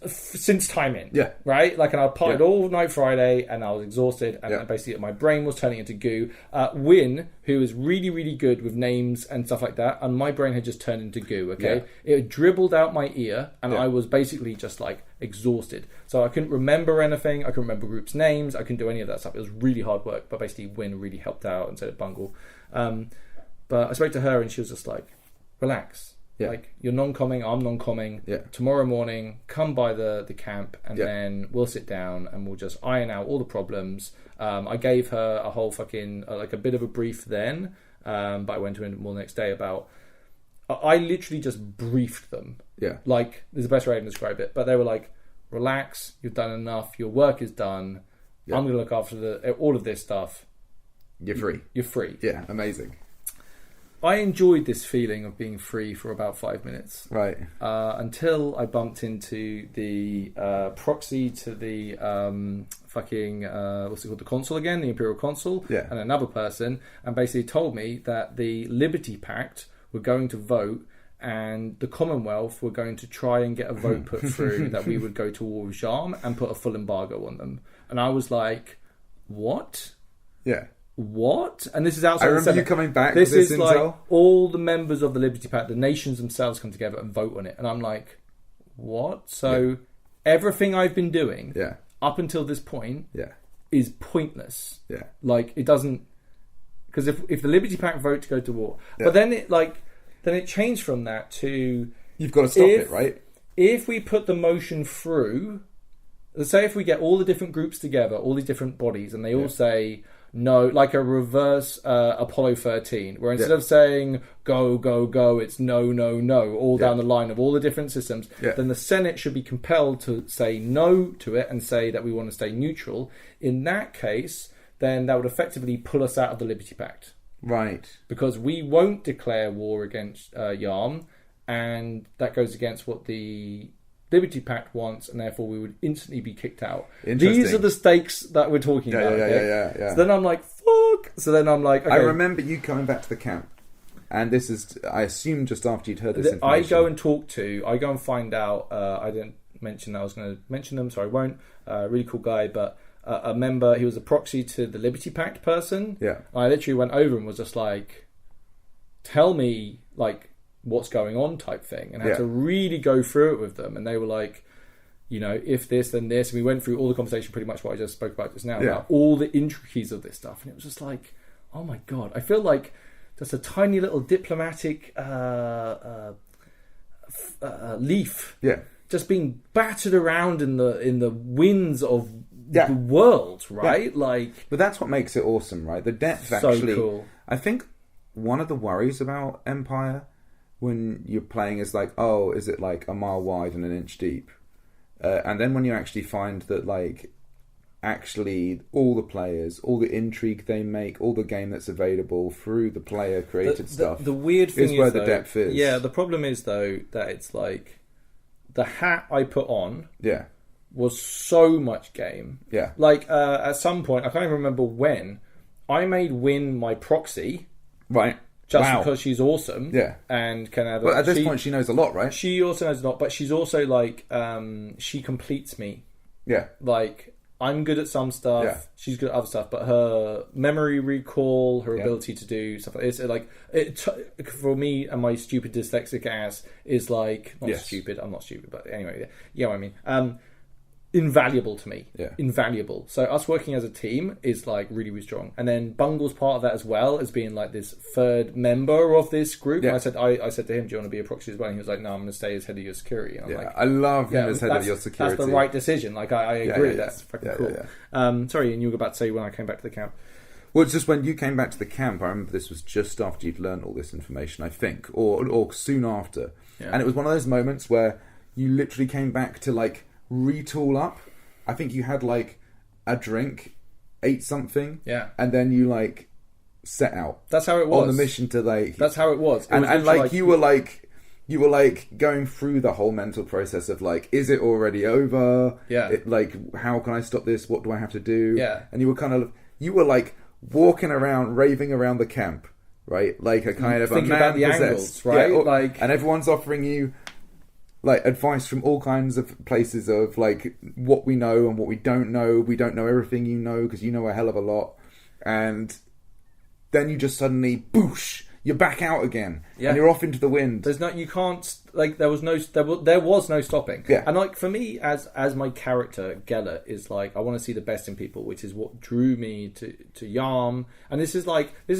since time in, right? Like, and I partied all night Friday, and I was exhausted, and basically my brain was turning into goo. Win, who is really, really good with names and stuff like that, and my brain had just turned into goo. Okay, it had dribbled out my ear, and I was basically just like exhausted. So I couldn't remember anything. I couldn't remember groups' names. I couldn't do any of that stuff. It was really hard work, but basically Win really helped out and said it bungle. But I spoke to her, and she was just like, relax. Like, you're non-comming, I'm non-comming. Tomorrow morning, come by the camp, and then we'll sit down and we'll just iron out all the problems. I gave her a whole fucking, like a bit of a brief then, but I went to it more the next day about... I literally just briefed them. Like, there's the best way I can describe it. But they were like, relax, you've done enough, your work is done, I'm going to look after all of this stuff. You're free. You're free. Yeah, amazing. I enjoyed this feeling of being free for about 5 minutes. Right. Until I bumped into the proxy to the what's it called? The consul again, the Imperial Consul, and another person, and basically told me that the Liberty Pact were going to vote, and the Commonwealth were going to try and get a vote put through that we would go to war with Jarm and put a full embargo on them. And I was like, what? What? And this is outside. I remember you coming back. This with this is intel. like all the members of the Liberty Pact, the nations themselves, come together and vote on it. And I'm like, what? So everything I've been doing, up until this point Yeah. is pointless. Yeah. Like, it doesn't... Because if the Liberty Pact vote to go to war... Yeah. But then it changed from that to... You've got to stop it, right? If we put the motion through... Let's say if we get all the different groups together, all these different bodies, and they all say... No, like a reverse Apollo 13, where instead of saying go, go, go, it's no, no, no, all down the line of all the different systems, then the Senate should be compelled to say no to it and say that we want to stay neutral. In that case, then that would effectively pull us out of the Liberty Pact. Right. Because we won't declare war against Yarm, and that goes against what the Liberty Pact wants, and therefore we would instantly be kicked out. These are the stakes that we're talking about. Yeah. So then I'm like, fuck. So then I'm like, okay. I remember you coming back to the camp, and this is, I assume, just after you'd heard this information. I go and find out. I didn't mention that I was going to mention them, so I won't. Really cool guy, but a member. He was a proxy to the Liberty Pact person. Yeah. I literally went over and was just like, tell me, like, what's going on type thing, and I had to really go through it with them, and they were like, you know, if this then this, and we went through all the conversation, pretty much what I just spoke about just now, about all the intricacies of this stuff, and it was just like, oh my god, I feel like just a tiny little diplomatic leaf just being battered around in the winds of the world, right? Like, but that's what makes it awesome, right? The depth, so actually cool. I think one of the worries about Empire when you're playing is like, oh, is it like a mile wide and an inch deep? And then when you actually find that, like, actually all the players, all the intrigue they make, all the game that's available through the player created stuff, the weird thing is where the depth is. Yeah, the problem is though that it's like the hat I put on was so much game. Yeah. Like at some point, I can't even remember when, I made Win my proxy. Right. Just because she's awesome. Yeah. And can have... But at this point, she knows a lot, right? She also knows a lot, but she's also like... she completes me. Yeah. Like, I'm good at some stuff. She's good at other stuff, but her memory recall, her ability to do stuff like this, for me and my stupid dyslexic ass is like... Not stupid, I'm not stupid, but anyway, you know what I mean. Invaluable to me. Yeah. Invaluable. So us working as a team is like really, really strong. And then Bungle's part of that as well as being like this third member of this group. Yeah. And I said to him, do you want to be a proxy as well? And he was like, no, I'm going to stay as head of your security. And I'm like, I love him as head of your security. That's the right decision. Like I agree. That's fucking cool. Sorry, and you were about to say when I came back to the camp. Well, it's just when you came back to the camp, I remember this was just after you'd learned all this information, I think, or soon after. Yeah. And it was one of those moments where you literally came back to like retool up. I think you had like a drink, ate something, and then you like set out. That's how it was on the mission to like. That's how it was. And like you were like going through the whole mental process of like, is it already over? Yeah. Like, how can I stop this? What do I have to do? Yeah. And you were like walking around, raving around the camp, right? Like a kind of thinking a man about the possessed, angles, right? Like, and everyone's offering you like advice from all kinds of places of like what we know and what we don't know. We don't know everything you know because you know a hell of a lot, and then you just suddenly boosh, you're back out again, and you're off into the wind. You can't, like, there was no stopping. Yeah. And like for me, as my character Gellert is like, I want to see the best in people, which is what drew me to Yarm, and this is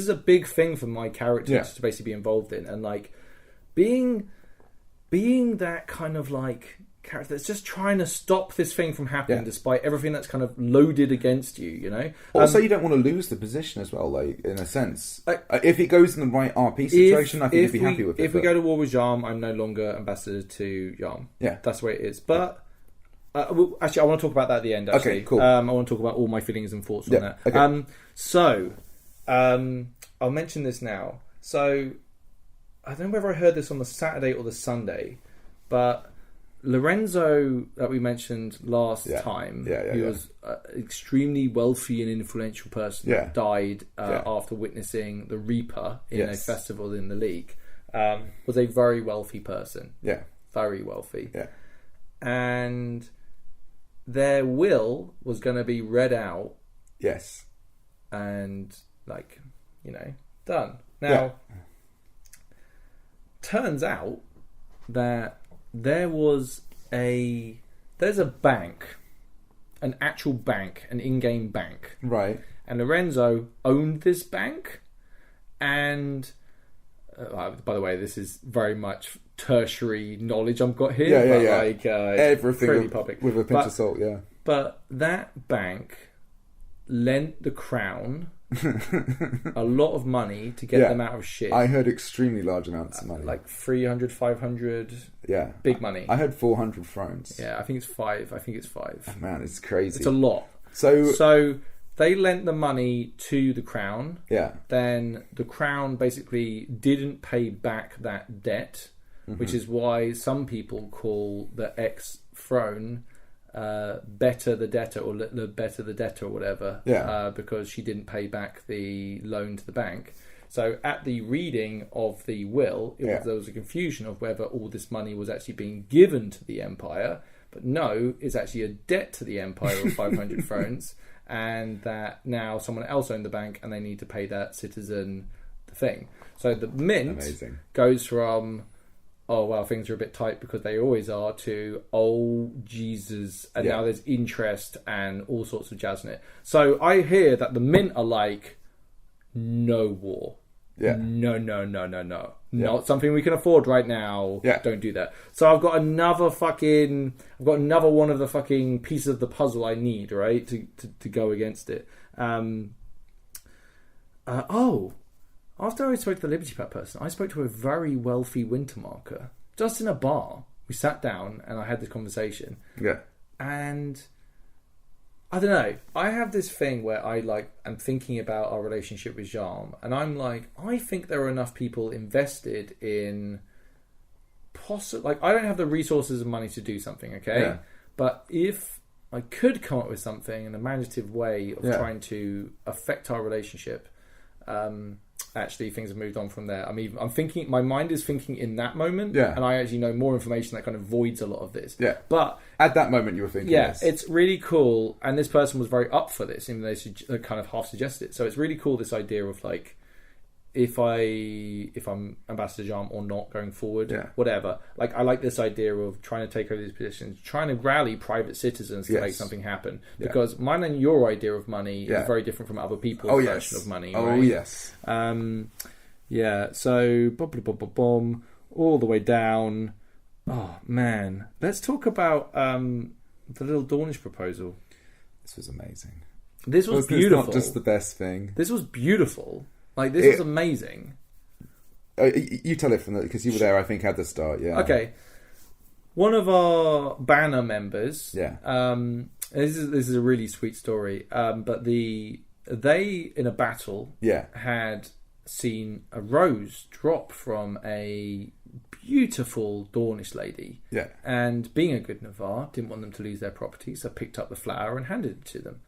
a big thing for my character to basically be involved in, and like being that kind of like character that's just trying to stop this thing from happening despite everything that's kind of loaded against you, you know? Also, you don't want to lose the position as well, like, in a sense. If it goes in the right RP situation, I think you'd be happy with it. If we go to war with Yarm, I'm no longer ambassador to Yarm. Yeah. That's the way it is. But, actually, I want to talk about that at the end, actually. Okay, cool. I want to talk about all my feelings and thoughts on that. Okay. I'll mention this now. So, I don't know whether I heard this on the Saturday or the Sunday, but Lorenzo, that we mentioned last time, he was an extremely wealthy and influential person that died after witnessing the Reaper in a festival in the League, was a very wealthy person. Yeah. Very wealthy. Yeah. And their will was going to be read out. Yes. And, like, done. Now, turns out that there's a bank, an actual bank, an in-game bank. Right. And Lorenzo owned this bank. And by the way, this is very much tertiary knowledge I've got here. Like, everything pretty public. With a pinch of salt, yeah. But that bank lent the Crown a lot of money to get them out of shit. I heard extremely large amounts of money. Like 300, 500. Yeah. Big money. I heard 400 thrones. Yeah, I think it's 5. Oh, man, it's crazy. It's a lot. So they lent the money to the Crown. Yeah. Then the Crown basically didn't pay back that debt, which is why some people call the ex-throne better the debtor, or the better the debtor, or whatever. Yeah. Because she didn't pay back the loan to the bank. So at the reading of the will, there was a confusion of whether all this money was actually being given to the empire. But no, it's actually a debt to the empire of 500 thrones. And that now someone else owned the bank and they need to pay that citizen the thing. So the mint goes from, oh, well, things are a bit tight because they always are, to, oh, Jesus. And now there's interest and all sorts of jazz in it. So I hear that the mint are like, no war. Yeah. No. Not something we can afford right now. Yeah. Don't do that. So I've got another one of the fucking pieces of the puzzle I need, right, to go against it. After I spoke to the Liberty Pack person, I spoke to a very wealthy Wintermarker, just in a bar. We sat down and I had this conversation. Yeah. And I don't know. I have this thing where I'm thinking about our relationship with Jean, and I'm like, I think there are enough people invested in I don't have the resources and money to do something, okay? Yeah. But if I could come up with something, an imaginative way of trying to affect our relationship, actually things have moved on from there. I mean, I'm thinking, my mind is thinking in that moment, and I actually know more information that kind of voids a lot of this. Yeah. But at that moment you were thinking this. It's really cool, and this person was very up for this, even though they kind of half suggested it. So it's really cool, this idea of like, if I'm Ambassador Jean or not going forward, whatever. Like, I like this idea of trying to take over these positions, trying to rally private citizens to make something happen. Because mine and your idea of money is very different from other people's version of money. Oh, right? yes. So, all the way down. Oh, man. Let's talk about the little Dornish proposal. This was amazing. This was beautiful. It's not just the best thing. This was beautiful. Like, this was amazing. You tell it because you were there, I think, at the start, Okay. One of our banner members, this is a really sweet story, but they, in a battle, had seen a rose drop from a beautiful Dornish lady. Yeah. And being a good Navarre, didn't want them to lose their property, so picked up the flower and handed it to them.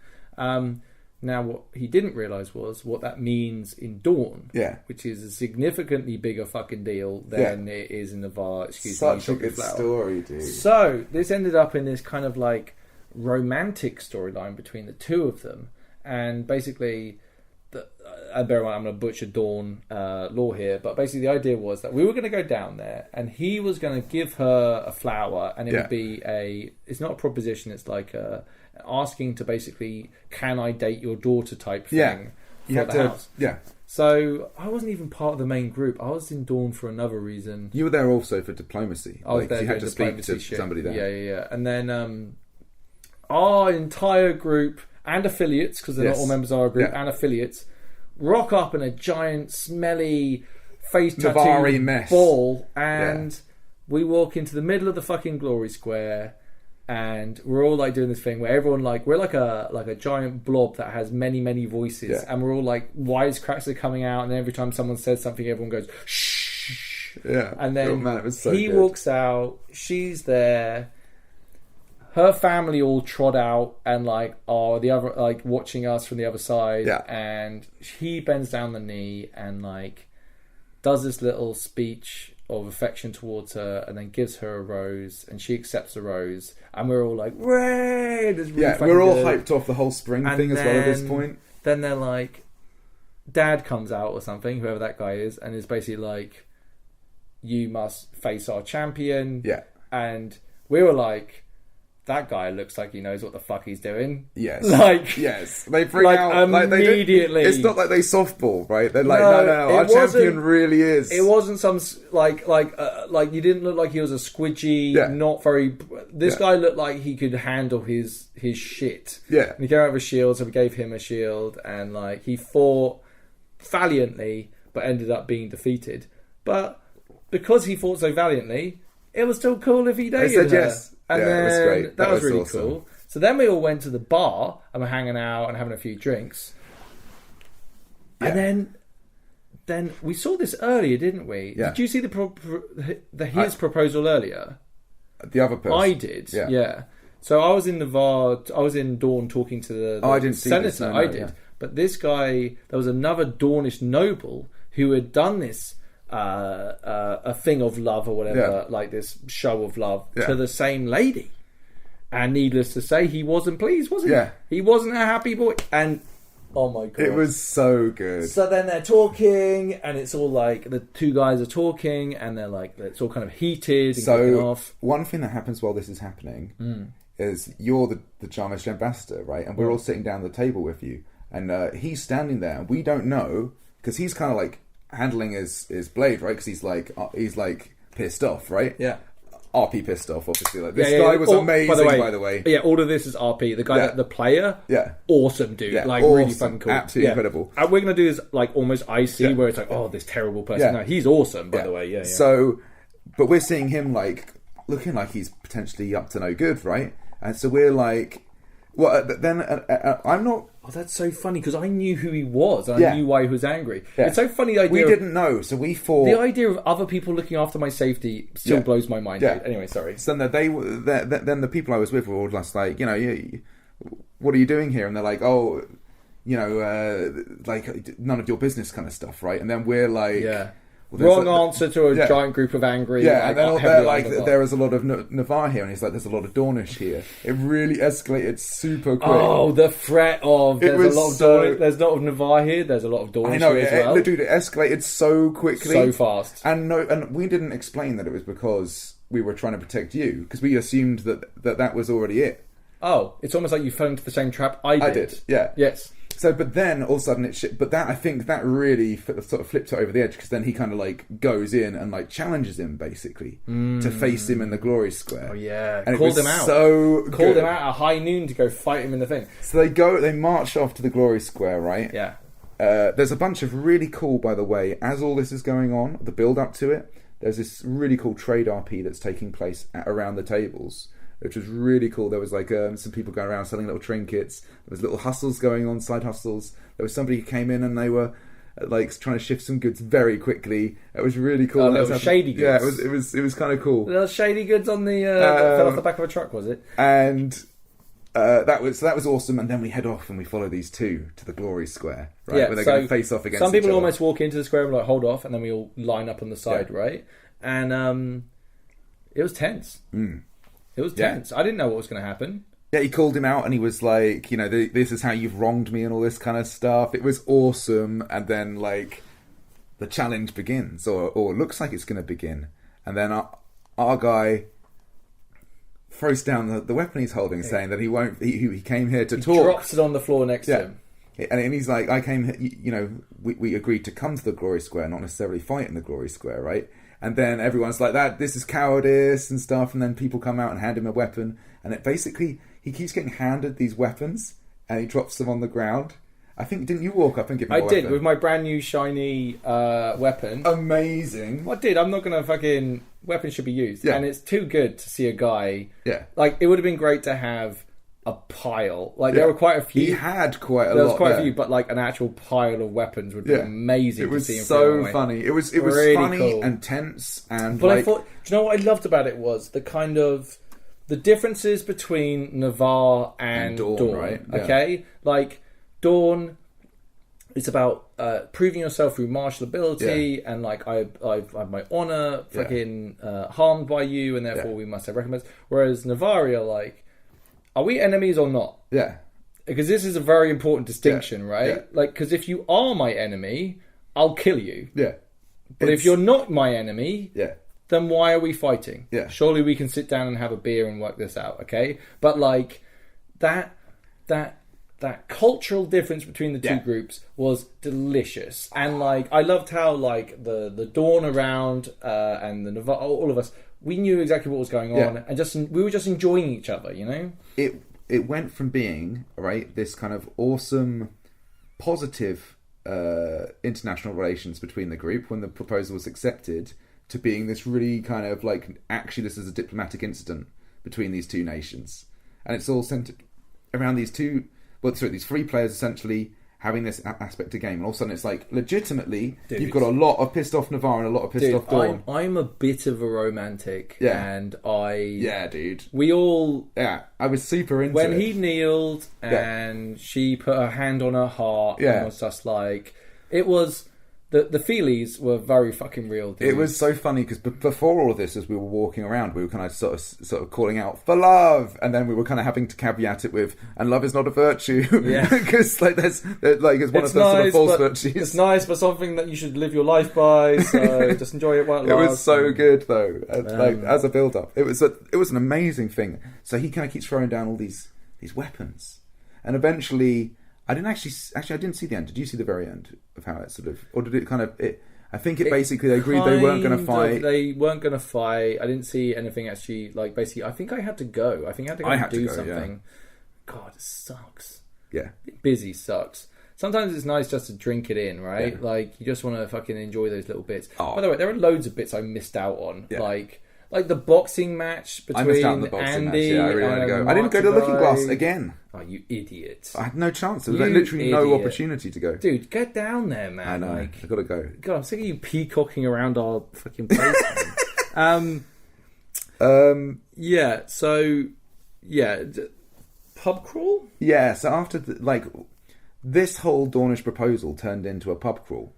Now, what he didn't realise was what that means in Dawn, which is a significantly bigger fucking deal than it is in Navarre. Such a good story, dude. So, this ended up in this kind of like romantic storyline between the two of them. And basically, bear in mind, I'm going to butcher Dawn law here, but basically the idea was that we were going to go down there and he was going to give her a flower, and it would be it's not a proposition, it's like asking to basically, can I date your daughter type thing for the house. Yeah. So I wasn't even part of the main group. I was in Dawn for another reason. You were there also for diplomacy. I was there you had to speak to shit. somebody there. Yeah. And then our entire group and affiliates, because they're not all members of our group, and affiliates, rock up in a giant, smelly, face tattoo mess ball, and we walk into the middle of the fucking Glory Square, and we're all like doing this thing where everyone we're like a giant blob that has many voices, and we're all like, wisecracks are coming out, and every time someone says something, everyone goes shh. Yeah. And then it was so he good. walks out, she's there, her family all trot out and the other watching us from the other side, and he bends down the knee and does this little speech of affection towards her, and then gives her a rose, and she accepts the rose, and we're all like, "Way!" We're all hyped off the whole spring thing as well at this point. Then they're like, Dad comes out or something, whoever that guy is, and is basically like, "You must face our champion." Yeah, and we were like, that guy looks like he knows what the fuck he's doing. Yes. Yes. They bring out immediately. It's not like they softball, right? They're like, no, our champion really is. It wasn't some like you didn't look like he was a squidgy, not very. This guy looked like he could handle his shit. Yeah. And he came out with a shield, so we gave him a shield, and like he fought valiantly, but ended up being defeated. But because he fought so valiantly, it was still cool if he dated her. Yes. And then, it was great. That was really awesome. cool. So then we all went to the bar and were hanging out and having a few drinks. Yeah. And then we saw this earlier, didn't we? Yeah. Did you see his proposal earlier? The other person. I did. Yeah. So I was in Navarre. I was in Dawn talking to the I didn't see senator. this, no, I did. Yeah. But this guy, there was another Dornish noble who had done this. A thing of love or whatever, like this show of love to the same lady, and needless to say, he wasn't pleased, was he? Yeah, he wasn't a happy boy, and oh my god, it was so good. So then they're talking, and it's all like the two guys are talking, and they're like it's all kind of heated and kicking off. One thing that happens while this is happening is you're the Jarmish ambassador, right? And we're all sitting down at the table with you, and he's standing there, and we don't know because he's kind of like handling his blade, right? Because he's like pissed off, right? Yeah. RP pissed off, obviously. Like this guy was amazing, by the way. Yeah, all of this is RP. The guy, the player, awesome dude, like awesome. really fucking cool, absolutely incredible. And we're gonna do this like almost IC, where it's like, oh, this terrible person. No, he's awesome, by the way. Yeah. So, but we're seeing him like looking like he's potentially up to no good, right? And so we're like, well, then I'm not. Oh, that's so funny because I knew who he was and I knew why he was angry. Yeah. It's so funny. The idea we didn't know, so we thought the idea of other people looking after my safety still blows my mind. Dude. Anyway, sorry. So then the people I was with were all just like, what are you doing here? And they're like, oh, like none of your business kind of stuff, right? And then we're like, wrong answer to a giant group of angry. Yeah, and then they're like, there is a lot of Navarre here, and he's like, there's a lot of Dornish here. It really escalated super quick. Oh, the threat of there's a lot of Dornish. There's not of Navarre here. There's a lot of Dornish here as well. Dude, it escalated so quickly, so fast. And we didn't explain that it was because we were trying to protect you, because we assumed that was already it. Oh, it's almost like you fell into the same trap I did. Yeah. Yes. So, but then all of a sudden I think that really sort of flipped it over the edge, because then he kind of like goes in and like challenges him basically to face him in the glory square. Oh yeah, and called him out. Called him out at high noon to go fight him in the thing. So they march off to the glory square, right? Yeah. There's a bunch of really cool, by the way, as all this is going on, the build up to it. There's this really cool trade RP that's taking place around the tables, which was really cool. There was like some people going around selling little trinkets. There was little hustles going on, side hustles. There was somebody who came in and they were like trying to shift some goods very quickly. It was really cool. Little shady goods. Yeah, it was kind of cool. Little shady goods on the that fell off the back of a truck, was it? And that was awesome. And then we head off and we follow these two to the glory square, right? Yeah, where they're going to face off against some people each other. almost walk into the square and like hold off, and then we all line up on the side, right? And it was tense. It was tense. I didn't know what was going to happen. Yeah, he called him out and he was like, this is how you've wronged me and all this kind of stuff. It was awesome. And then, like, the challenge begins, or looks like it's going to begin. And then our guy throws down the weapon he's holding, saying that he came here to talk. He drops it on the floor next to him. And he's like, I came here, we agreed to come to the glory square, not necessarily fight in the glory square, right? And then everyone's like, this is cowardice and stuff. And then people come out and hand him a weapon. And it basically, he keeps getting handed these weapons and he drops them on the ground. I think, didn't you walk up and give him a weapon? I did, with my brand new shiny weapon. Amazing. Well, I did. I'm not going to weapons should be used. Yeah. And it's too good to see a guy. Yeah. Like, it would have been great to have a pile. Like, there were quite a few. He had quite a lot. There was quite a few, but like an actual pile of weapons would be amazing to see. It was so funny. It was really funny cool. And tense. And but I thought, do you know what I loved about it was the kind of the differences between Navarre and Dawn, right? Yeah. Okay, like Dawn, it's about proving yourself through martial ability, and like I have my honor fucking harmed by you, and therefore we must have recompense. Whereas Navarre are like, are we enemies or not? Yeah. Because this is a very important distinction, right? Yeah. Like, because if you are my enemy, I'll kill you. Yeah. But if you're not my enemy, then why are we fighting? Yeah. Surely we can sit down and have a beer and work this out, okay? But like that cultural difference between the two groups was delicious. And like I loved how like the Dawn around and the Navarre, all of us, we knew exactly what was going on, and we were just enjoying each other, you know? It went from being, right, this kind of awesome, positive international relations between the group when the proposal was accepted, to being this really kind of like, actually this is a diplomatic incident between these two nations. And it's all centered around these three players essentially having this aspect of game. And all of a sudden it's like, legitimately, you've got a lot of pissed off Navarre and a lot of pissed off Dawn. I'm a bit of a romantic. And we all... Yeah, I was super into when he kneeled and she put her hand on her heart and was just like... It was... The feelies were very fucking real, dude. It was so funny because before all of this, as we were walking around, we were kind of sort of calling out for love, and then we were kind of having to caveat it with, and love is not a virtue, because like it's one of those sort of false virtues. It's nice, but something that you should live your life by. So just enjoy it while it lasts. It was so good though, like as a build up. It was an amazing thing. So he kind of keeps throwing down all these weapons, and eventually. I didn't see the end. Did you see the very end of how it sort of, or did it kind of? I think it basically they agreed they weren't going to fight. They weren't going to fight. I didn't see anything actually. Like basically, I think I had to go. I think I had to go do something. Yeah. God, it sucks. Yeah, busy sucks. Sometimes it's nice just to drink it in, right? Yeah. Like you just want to fucking enjoy those little bits. By the way, there are loads of bits I missed out on. Yeah. Like the boxing match between Andy match. I really want to go. I didn't go to Looking Glass again. Oh, you idiot. I had no chance. There was literally no opportunity to go. Dude, get down there, man. I know. I've got to go. God, I'm sick of you peacocking around our fucking place. Pub crawl? Yeah, so after this whole Dornish proposal turned into a pub crawl.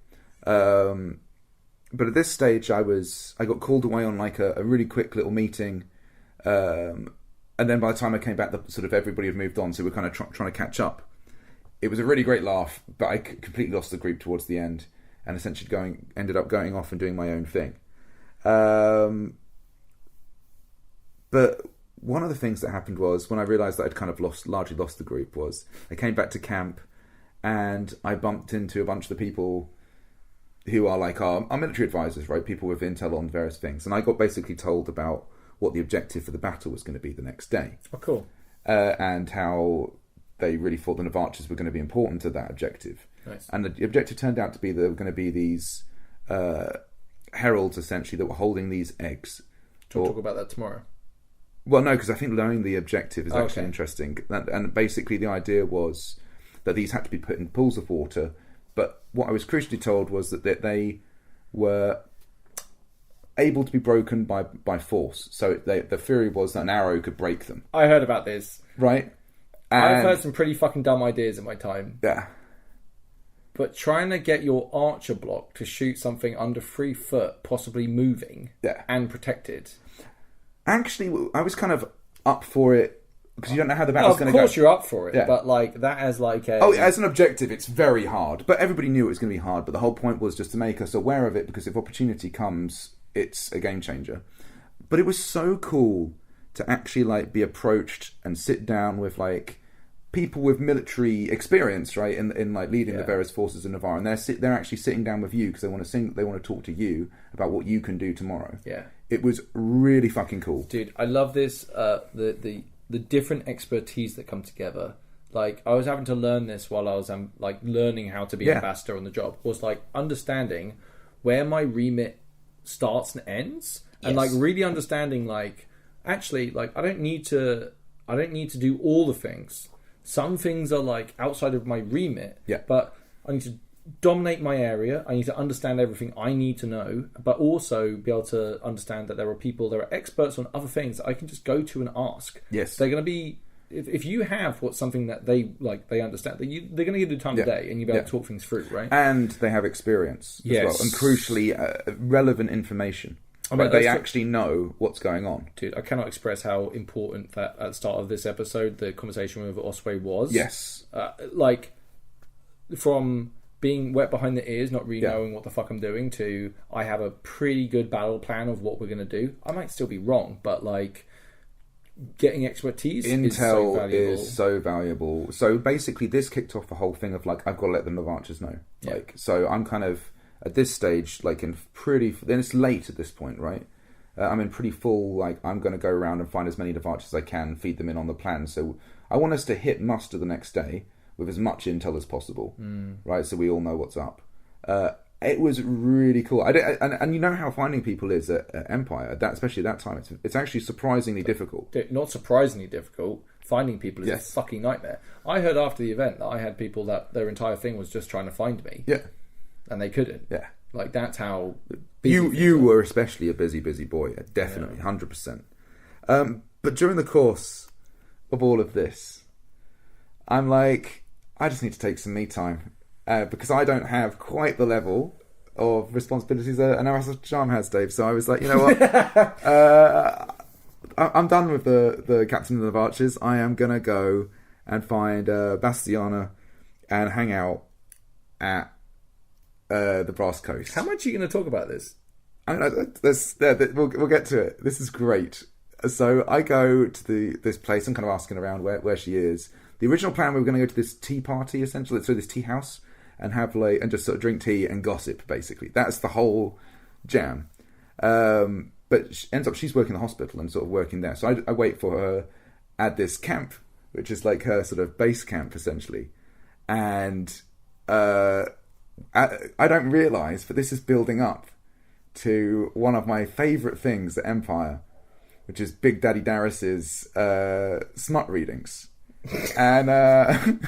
But at this stage, I got called away on like a really quick little meeting, and then by the time I came back, sort of everybody had moved on, so we were kind of trying to catch up. It was a really great laugh, but I completely lost the group towards the end, and essentially ended up going off and doing my own thing. But one of the things that happened was when I realised that I'd kind of largely lost the group was I came back to camp, and I bumped into a bunch of the people who are like our military advisors, right? People with intel on various things. And I got basically told about what the objective for the battle was going to be the next day. Oh, cool. And how they really thought the Navarches were going to be important to that objective. Nice. And the objective turned out to be there were going to be these heralds, essentially, that were holding these eggs. Do you want to talk about that tomorrow? Well, no, because I think knowing the objective is actually interesting. And basically the idea was that these had to be put in pools of water. But what I was crucially told was that they were able to be broken by force. So the theory was that an arrow could break them. I heard about this. Right? I've heard some pretty fucking dumb ideas in my time. Yeah. But trying to get your archer block to shoot something under 3 foot, possibly moving, and protected. Actually, I was kind of up for it. Because you don't know how the battle's going to go. Of course you're up for it, but like that as like a... Oh, as an objective, it's very hard. But everybody knew it was going to be hard. But the whole point was just to make us aware of it, because if opportunity comes, it's a game changer. But it was so cool to actually like be approached and sit down with like people with military experience, right, in like leading the various forces in Navarre, and they're actually sitting down with you because they want to talk to you about what you can do tomorrow. Yeah, it was really fucking cool, dude. I love this. The different expertise that come together. Like I was having to learn this while I was like learning how to be ambassador on the job. Was like understanding where my remit starts and ends, and like really understanding like actually like I don't need to do all the things. Some things are like outside of my remit. Yeah. But I need to dominate my area. I need to understand everything I need to know, but also be able to understand that there are experts on other things that I can just go to and ask. Yes. They're going to be, if you have something that they understand, they're going to give you the time of day and you'll be able to talk things through, right? And they have experience as well. And crucially, relevant information. But they actually know what's going on. Dude, I cannot express how important that at the start of this episode, the conversation with Oswey was. Yes. Like, from being wet behind the ears, not really knowing what the fuck I'm doing, to I have a pretty good battle plan of what we're going to do. I might still be wrong, but like getting expertise is so valuable. So basically this kicked off the whole thing of like, I've got to let the Navarchers know. Like, so I'm kind of at this stage, like then it's late at this point, right? I'm in pretty full, like, I'm going to go around and find as many Navarchers as I can, feed them in on the plan. So I want us to hit muster the next day with as much intel as possible, right? So we all know what's up. It was really cool. And you know how finding people is at Empire, especially at that time. It's actually surprisingly difficult. Not surprisingly difficult. Finding people is a fucking nightmare. I heard after the event that I had people that their entire thing was just trying to find me. Yeah. And they couldn't. Yeah. Like, that's how busy you were especially a busy boy. Definitely, 100%. But during the course of all of this, I'm like, I just need to take some me time. Because I don't have quite the level of responsibilities that an House of Charm has, Dave. So I was like, you know what? I'm done with the Captain of the Archers. I am going to go and find Bastiana and hang out at the Brass Coast. How much are you going to talk about this? We'll get to it. This is great. So I go to this place. I'm kind of asking around where she is. The original plan, we were going to go to this tea party, essentially, so this tea house, and have and just sort of drink tea and gossip, basically. That's the whole jam. But ends up she's working in the hospital and sort of working there. So I wait for her at this camp, which is like her sort of base camp, essentially. And I don't realise, but this is building up to one of my favourite things at Empire, which is Big Daddy Darius's smut readings. And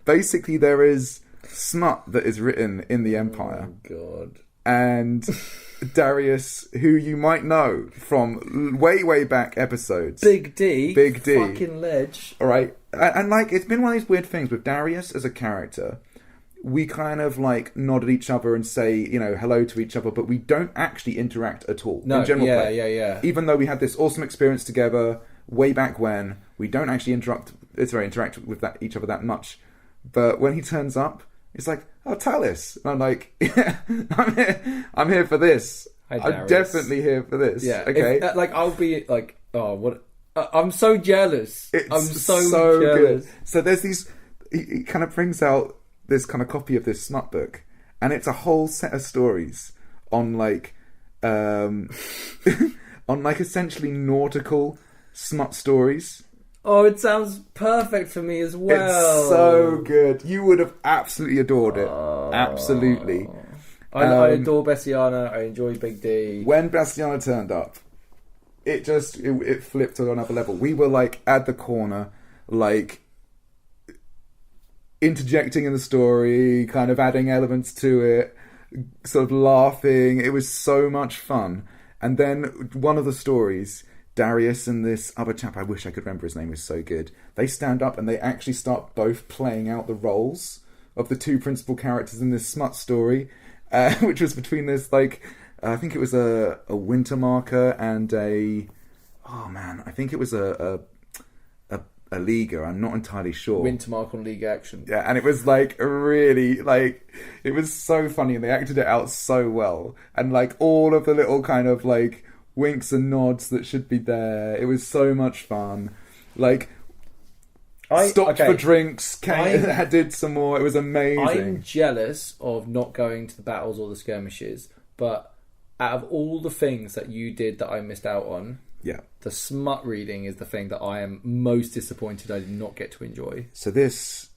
basically there is smut that is written in the Empire. Oh, God. And Darius, who you might know from way back episodes. Big D. Fucking ledge. All right. And like, it's been one of these weird things with Darius as a character. We kind of like nod at each other and say, you know, hello to each other, but we don't actually interact at all. No, in general play. Yeah. Even though we had this awesome experience together way back when, we don't actually interact with each other that much. But when he turns up, it's like, oh, Talis. And I'm like, yeah, I'm here for this. Hi, I'm definitely here for this. Yeah. Okay. I'll be like, oh, what? I'm so jealous. I'm so jealous. Good. So there's these. He kind of brings out this kind of copy of this smut book, and it's a whole set of stories on like, on like essentially nautical smut stories. Oh, it sounds perfect for me as well. It's so good. You would have absolutely adored it. Absolutely. I adore Bastiana. I enjoy Big D. When Bastiana turned up, it flipped to another level. We were like at the corner, like interjecting in the story, kind of adding elements to it, sort of laughing. It was so much fun. And then one of the stories, Darius and this other chap, I wish I could remember his name, is so good. They stand up and they actually start both playing out the roles of the two principal characters in this smut story, which was between this, like, I think it was a winter marker and I think it was a Liga. I'm not entirely sure. Winter marker on League action. Yeah, and it was like really, like, it was so funny and they acted it out so well. And like all of the little kind of like winks and nods that should be there. It was so much fun. Like, stopped for drinks, did some more. It was amazing. I'm jealous of not going to the battles or the skirmishes, but out of all the things that you did that I missed out on, the smut reading is the thing that I am most disappointed I did not get to enjoy. So this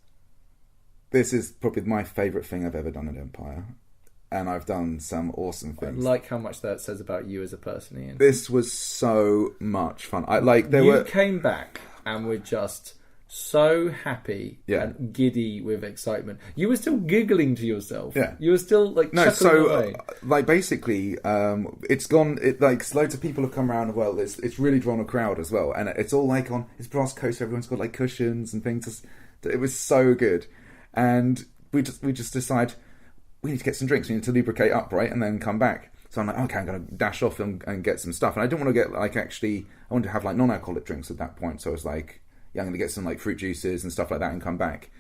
is probably my favourite thing I've ever done at Empire. And I've done some awesome things. I like how much that says about you as a person, Ian. This was so much fun. You came back and were just so happy and giddy with excitement. You were still giggling to yourself. Yeah. You were still like chuckling away. Like basically, it's gone. Loads of people have come around. Well, it's really drawn a crowd as well, and it's all like on it's Brass Coast. Everyone's got like cushions and things. It was so good, and we just decide we need to get some drinks. We need to lubricate up, right, and then come back. So I'm like, okay, I'm going to dash off and get some stuff. And I didn't want to get I wanted to have like non-alcoholic drinks at that point. So I was like, yeah, I'm going to get some like fruit juices and stuff like that and come back.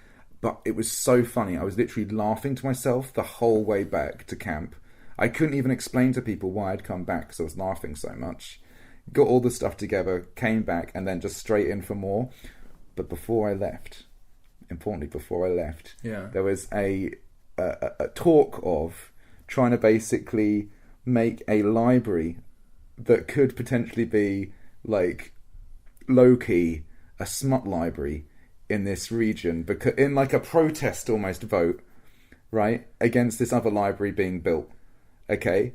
But it was so funny. I was literally laughing to myself the whole way back to camp. I couldn't even explain to people why I'd come back because I was laughing so much. Got all the stuff together, came back, and then just straight in for more. But before I left, importantly, there was a talk of trying to basically make a library that could potentially be like low-key a smut library in this region, because in like a protest almost vote, right, against this other library being built. Okay,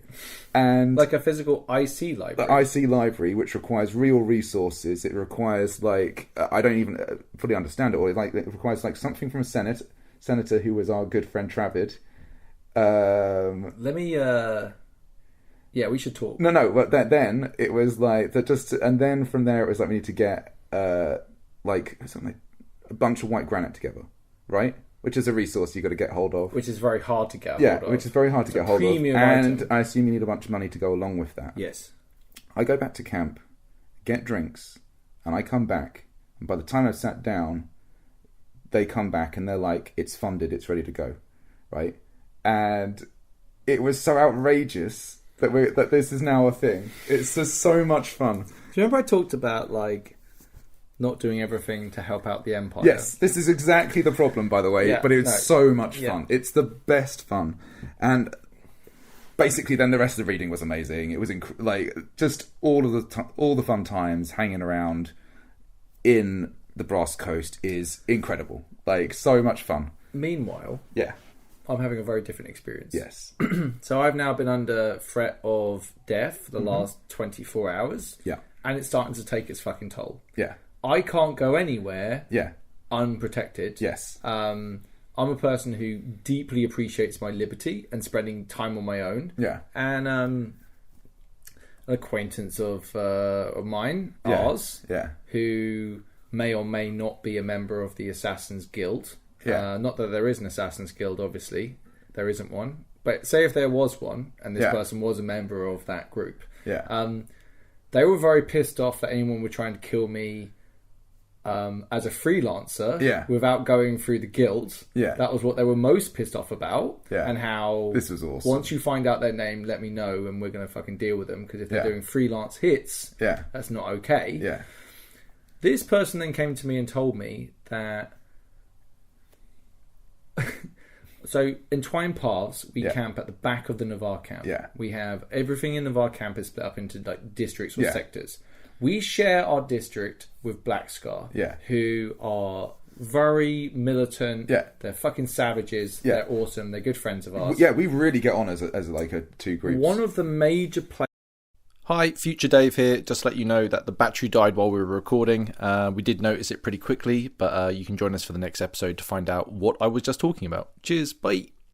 and like a physical IC library. The IC library, which requires real resources. It requires like I don't even fully understand it, or like it requires like something from a senator who was our good friend Travid. Let me. Yeah, we should talk. No, but then it was like that. And then from there it was like we need to get like something like a bunch of white granite together, right? Which is a resource you got to get hold of. Which is very hard to get hold of. Yeah, which is very hard to get hold of. And I assume you need a bunch of money to go along with that. Yes. I go back to camp, get drinks, and I come back. And by the time I've sat down, they come back and they're like, it's funded, it's ready to go. Right? And it was so outrageous that this is now a thing. It's just so much fun. Do you remember I talked about like not doing everything to help out the Empire? Yes, this is exactly the problem, by the way. But it's so much fun. It's the best fun, and basically, then the rest of the reading was amazing. It was like just all the fun times hanging around in the Brass Coast is incredible. Like so much fun. Meanwhile, I'm having a very different experience. Yes. So I've now been under threat of death for the last 24 hours. Yeah. And it's starting to take its fucking toll. Yeah. I can't go anywhere. Yeah. Unprotected. Yes. I'm a person who deeply appreciates my liberty and spending time on my own. Yeah. And an acquaintance of mine, ours, who may or may not be a member of the Assassin's Guild. Yeah. Not that there is an Assassin's Guild, obviously. There isn't one. But say if there was one, and this person was a member of that group. Yeah. They were very pissed off that anyone were trying to kill me as a freelancer without going through the guild. Yeah. That was what they were most pissed off about. Yeah. And how... This was awesome. Once you find out their name, let me know and we're going to fucking deal with them. Because if they're doing freelance hits, that's not okay. Yeah. This person then came to me and told me that... So in Twine Paths, we camp at the back of the Navarre camp. Yeah. We have everything in Navarre camp is split up into like districts or sectors. We share our district with Black Scar, who are very militant. Yeah. They're fucking savages. Yeah. They're awesome. They're good friends of ours. Yeah, we really get on as like a two groups. One of the major players. Hi, Future Dave here. Just to let you know that the battery died while we were recording. We did notice it pretty quickly, but you can join us for the next episode to find out what I was just talking about. Cheers, bye.